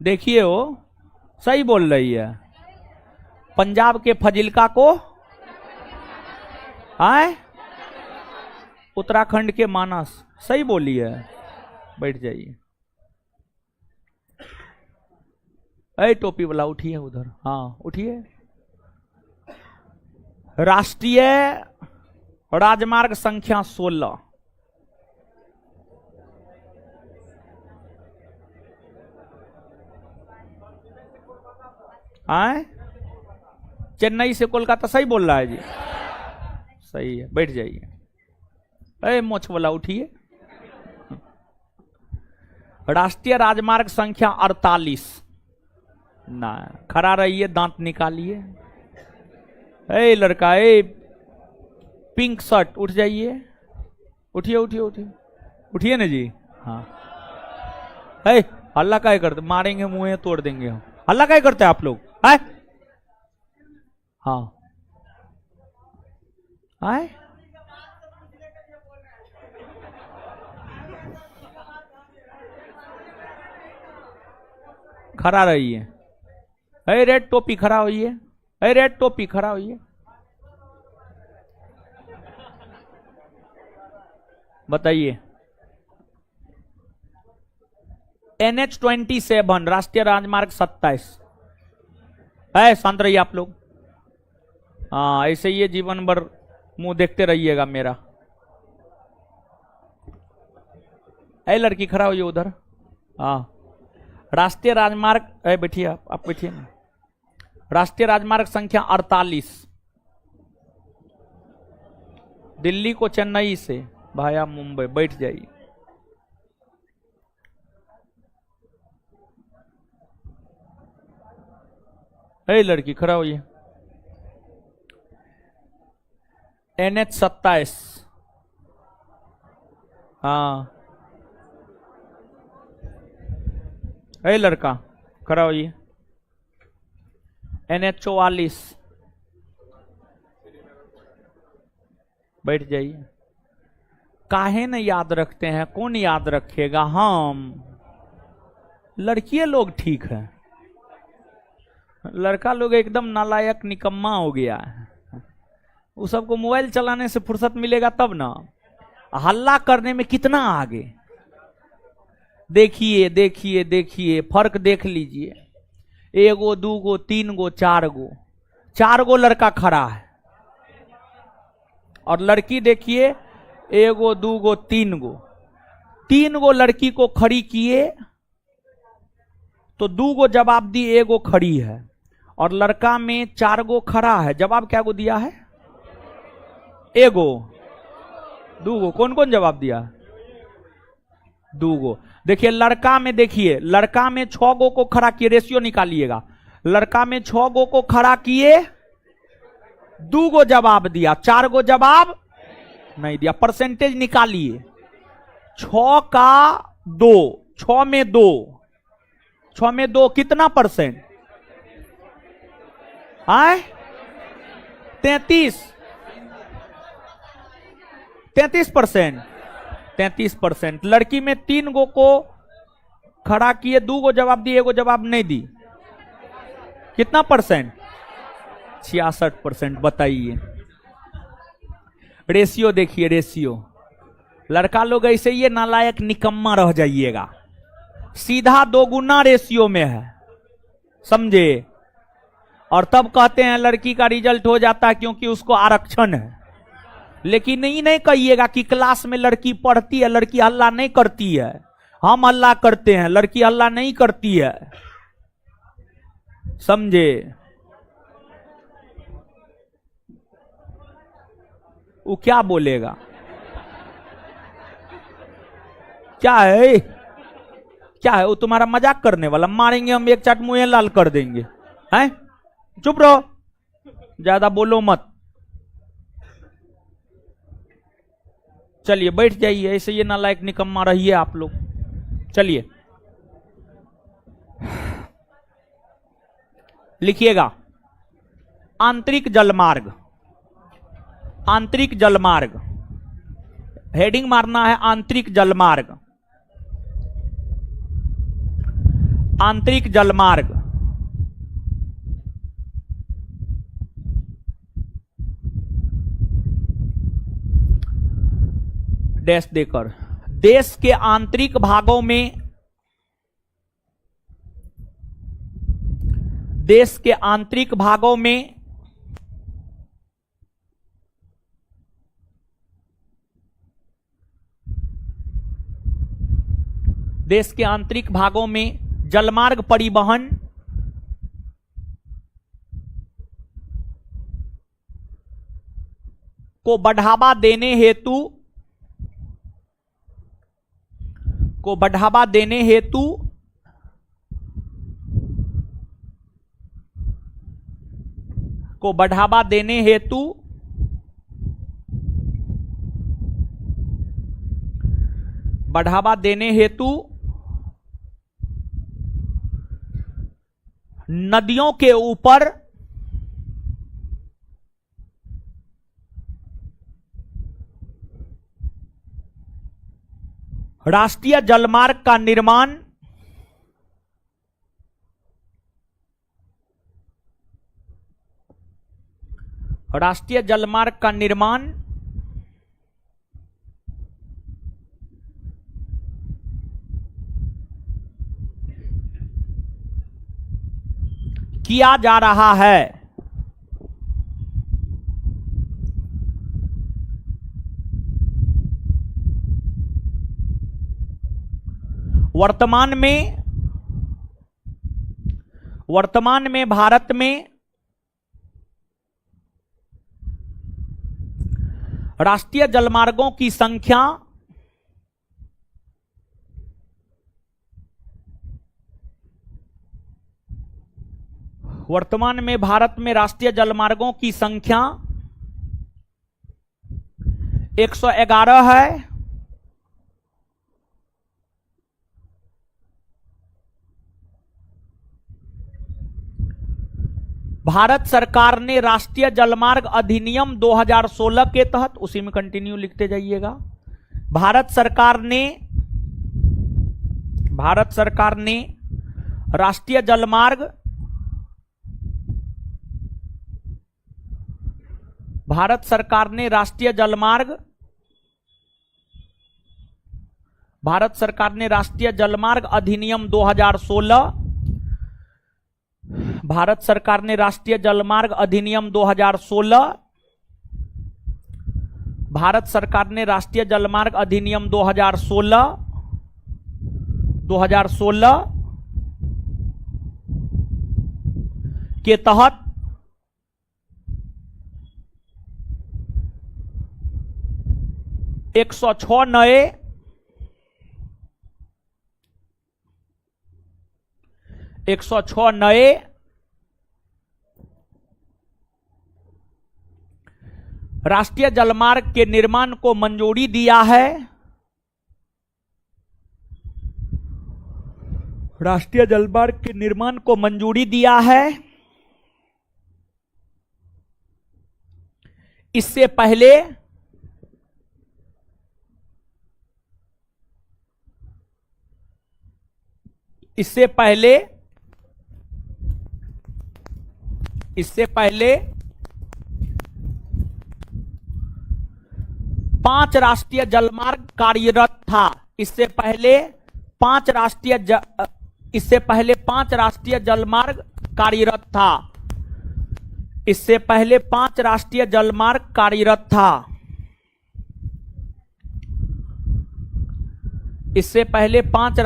देखिए, वो सही बोल रही है। पंजाब के फजिल्का को आए, उत्तराखंड के मानस, सही बोली है। बैठ जाइए। ऐ टोपी वाला उठिए उधर। हाँ उठिए। राष्ट्रीय राजमार्ग संख्या 16, आए, चेन्नई से कोलकाता, सही बोल रहा है जी? सही है, बैठ जाइए। अरे मोछ वाला उठिए। राष्ट्रीय राजमार्ग संख्या 48। ना, खड़ा रहिए, दांत निकालिए। ए लड़का, ए पिंक शर्ट, उठ जाइए। उठिए उठिए उठिए उठिए ना जी। हाँ, ए हल्ला काय करते, मारेंगे, मुंह तोड़ देंगे हम। हल्ला काय करते आप लोग? आए, हाँ आए, खड़ा रहिए। अरे रेड टोपी खड़ा होइए। अरे रेड टोपी खड़ा होइए। बताइए। NH-27 राष्ट्रीय राजमार्ग 27 है। शांत रहिए आप लोग। हाँ, ऐसे ही जीवन भर मुंह देखते रहिएगा मेरा। ऐ लड़की खड़ा होइए उधर। हाँ, राष्ट्रीय राजमार्ग, ऐ बैठिए, आप बैठिए ना। राष्ट्रीय राजमार्ग संख्या 48, दिल्ली को चेन्नई से भाया मुंबई। बैठ जाइए। ऐ लड़की खड़ा होइए। NH-27। हाँ, ऐ लड़का खड़ा होइए। NH-44। बैठ जाइए। काहे न याद रखते हैं? कौन याद रखेगा? हम लड़कियां लोग ठीक है, लड़का लोग एकदम नालायक निकम्मा हो गया है। वो सबको मोबाइल चलाने से फुर्सत मिलेगा तब ना, हल्ला करने में कितना आगे। देखिए देखिए देखिए, फर्क देख लीजिए। एगो, दूगो, तीन गो, चार गो लड़का खड़ा है, और लड़की देखिए, एगो, दूगो, तीन गो लड़की को खड़ी किए तो दूगो जवाब दी, एगो खड़ी है, और लड़का में 4 गो खड़ा है। जवाब क्या गो दिया है? एगो, दूगो। कौन कौन जवाब दिया? दूगो। देखिए लड़का में, देखिए लड़का में 6 गो को खड़ा किए, रेशियो निकालिएगा। लड़का में 6 गो को खड़ा किए, 2 गो जवाब दिया, 4 गो जवाब नहीं दिया। परसेंटेज निकालिए। 6 का 2, 6 में 2, 6 में 2 कितना परसेंट आए? 33, 33%। 33%। लड़की में 3 गो को खड़ा किए, 2 गो जवाब दिए, 1 गो जवाब नहीं दी। कितना परसेंट? 66%। बताइए। रेशियो देखिए, रेशियो। लड़का लोग ऐसे ही नालायक निकम्मा रह जाइएगा। सीधा 2 गुना रेशियो में है, समझे? और तब कहते हैं लड़की का रिजल्ट हो जाता है क्योंकि उसको आरक्षण है। लेकिन नहीं कहिएगा कि क्लास में लड़की पढ़ती है, लड़की हल्ला नहीं करती है। हम हल्ला करते हैं, लड़की हल्ला नहीं करती है, समझे? वो क्या बोलेगा? क्या है? क्या है वो? तुम्हारा मजाक करने वाला? मारेंगे हम, एक चाट मुंह लाल कर देंगे। हैं? चुप रहो, ज्यादा बोलो मत। चलिए बैठ जाइए। ऐसे ये नालायक निकम्मा रहिए आप लोग। चलिए लिखिएगा, आंतरिक जलमार्ग। आंतरिक जलमार्ग, हेडिंग मारना है आंतरिक जलमार्ग। आंतरिक जलमार्ग, डैश देकर, देश के आंतरिक भागों में, देश के आंतरिक भागों में देश के आंतरिक भागों में जलमार्ग परिवहन को बढ़ावा देने हेतु को बढ़ावा देने हेतु को बढ़ावा देने हेतु बढ़ावा देने हेतु नदियों के ऊपर राष्ट्रीय जलमार्ग का निर्माण राष्ट्रीय जलमार्ग का निर्माण किया जा रहा है। वर्तमान में भारत में राष्ट्रीय जलमार्गों की संख्या वर्तमान में भारत में राष्ट्रीय जलमार्गों की संख्या 111 है। भारत सरकार ने राष्ट्रीय जलमार्ग अधिनियम 2016 के तहत, उसी में कंटिन्यू लिखते जाइएगा, भारत सरकार ने राष्ट्रीय जलमार्ग अधिनियम 2016 भारत सरकार ने राष्ट्रीय जलमार्ग अधिनियम 2016 भारत सरकार ने राष्ट्रीय जलमार्ग अधिनियम 2016 के तहत 106 नए राष्ट्रीय जलमार्ग के निर्माण को मंजूरी दिया है। राष्ट्रीय जलमार्ग के निर्माण को मंजूरी दिया है। इससे पहले इससे पहले 5 राष्ट्रीय जलमार्ग कार्यरत था। इससे पहले 5 राष्ट्रीय जलमार्ग कार्यरत था। इससे पहले 5 राष्ट्रीय जलमार्ग कार्यरत था। इससे पहले 5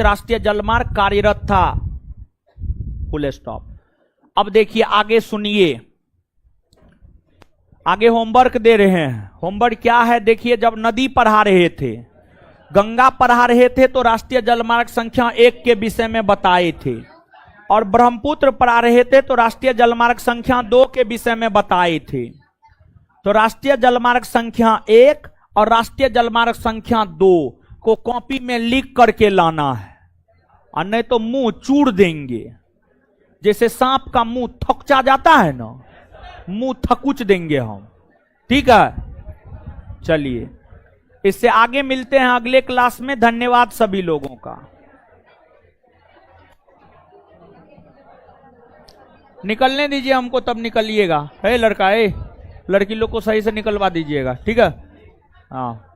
राष्ट्रीय जलमार्ग कार्यरत था। Full stop. अब देखिए आगे सुनिए, आगे होमवर्क दे रहे हैं। होमवर्क क्या है देखिए, जब नदी पढ़ा रहे थे, गंगा पढ़ा रहे थे तो राष्ट्रीय जलमार्ग संख्या 1 के विषय में बताए थे, और ब्रह्मपुत्र पढ़ा रहे थे तो राष्ट्रीय जलमार्ग संख्या 2 के विषय में बताए थे। तो राष्ट्रीय जलमार्ग संख्या 1 और राष्ट्रीय जलमार्ग संख्या 2 को कॉपी में लिख करके लाना है, और नहीं तो मुंह चूड़ देंगे। जैसे सांप का मुंह थकचा जाता है ना, मुंह थकुच देंगे हम। ठीक है, चलिए इससे आगे मिलते हैं अगले क्लास में। धन्यवाद सभी लोगों का। निकलने दीजिए हमको, तब निकलिएगा। है लड़का, लड़की लोग को सही से निकलवा दीजिएगा। ठीक है, हाँ।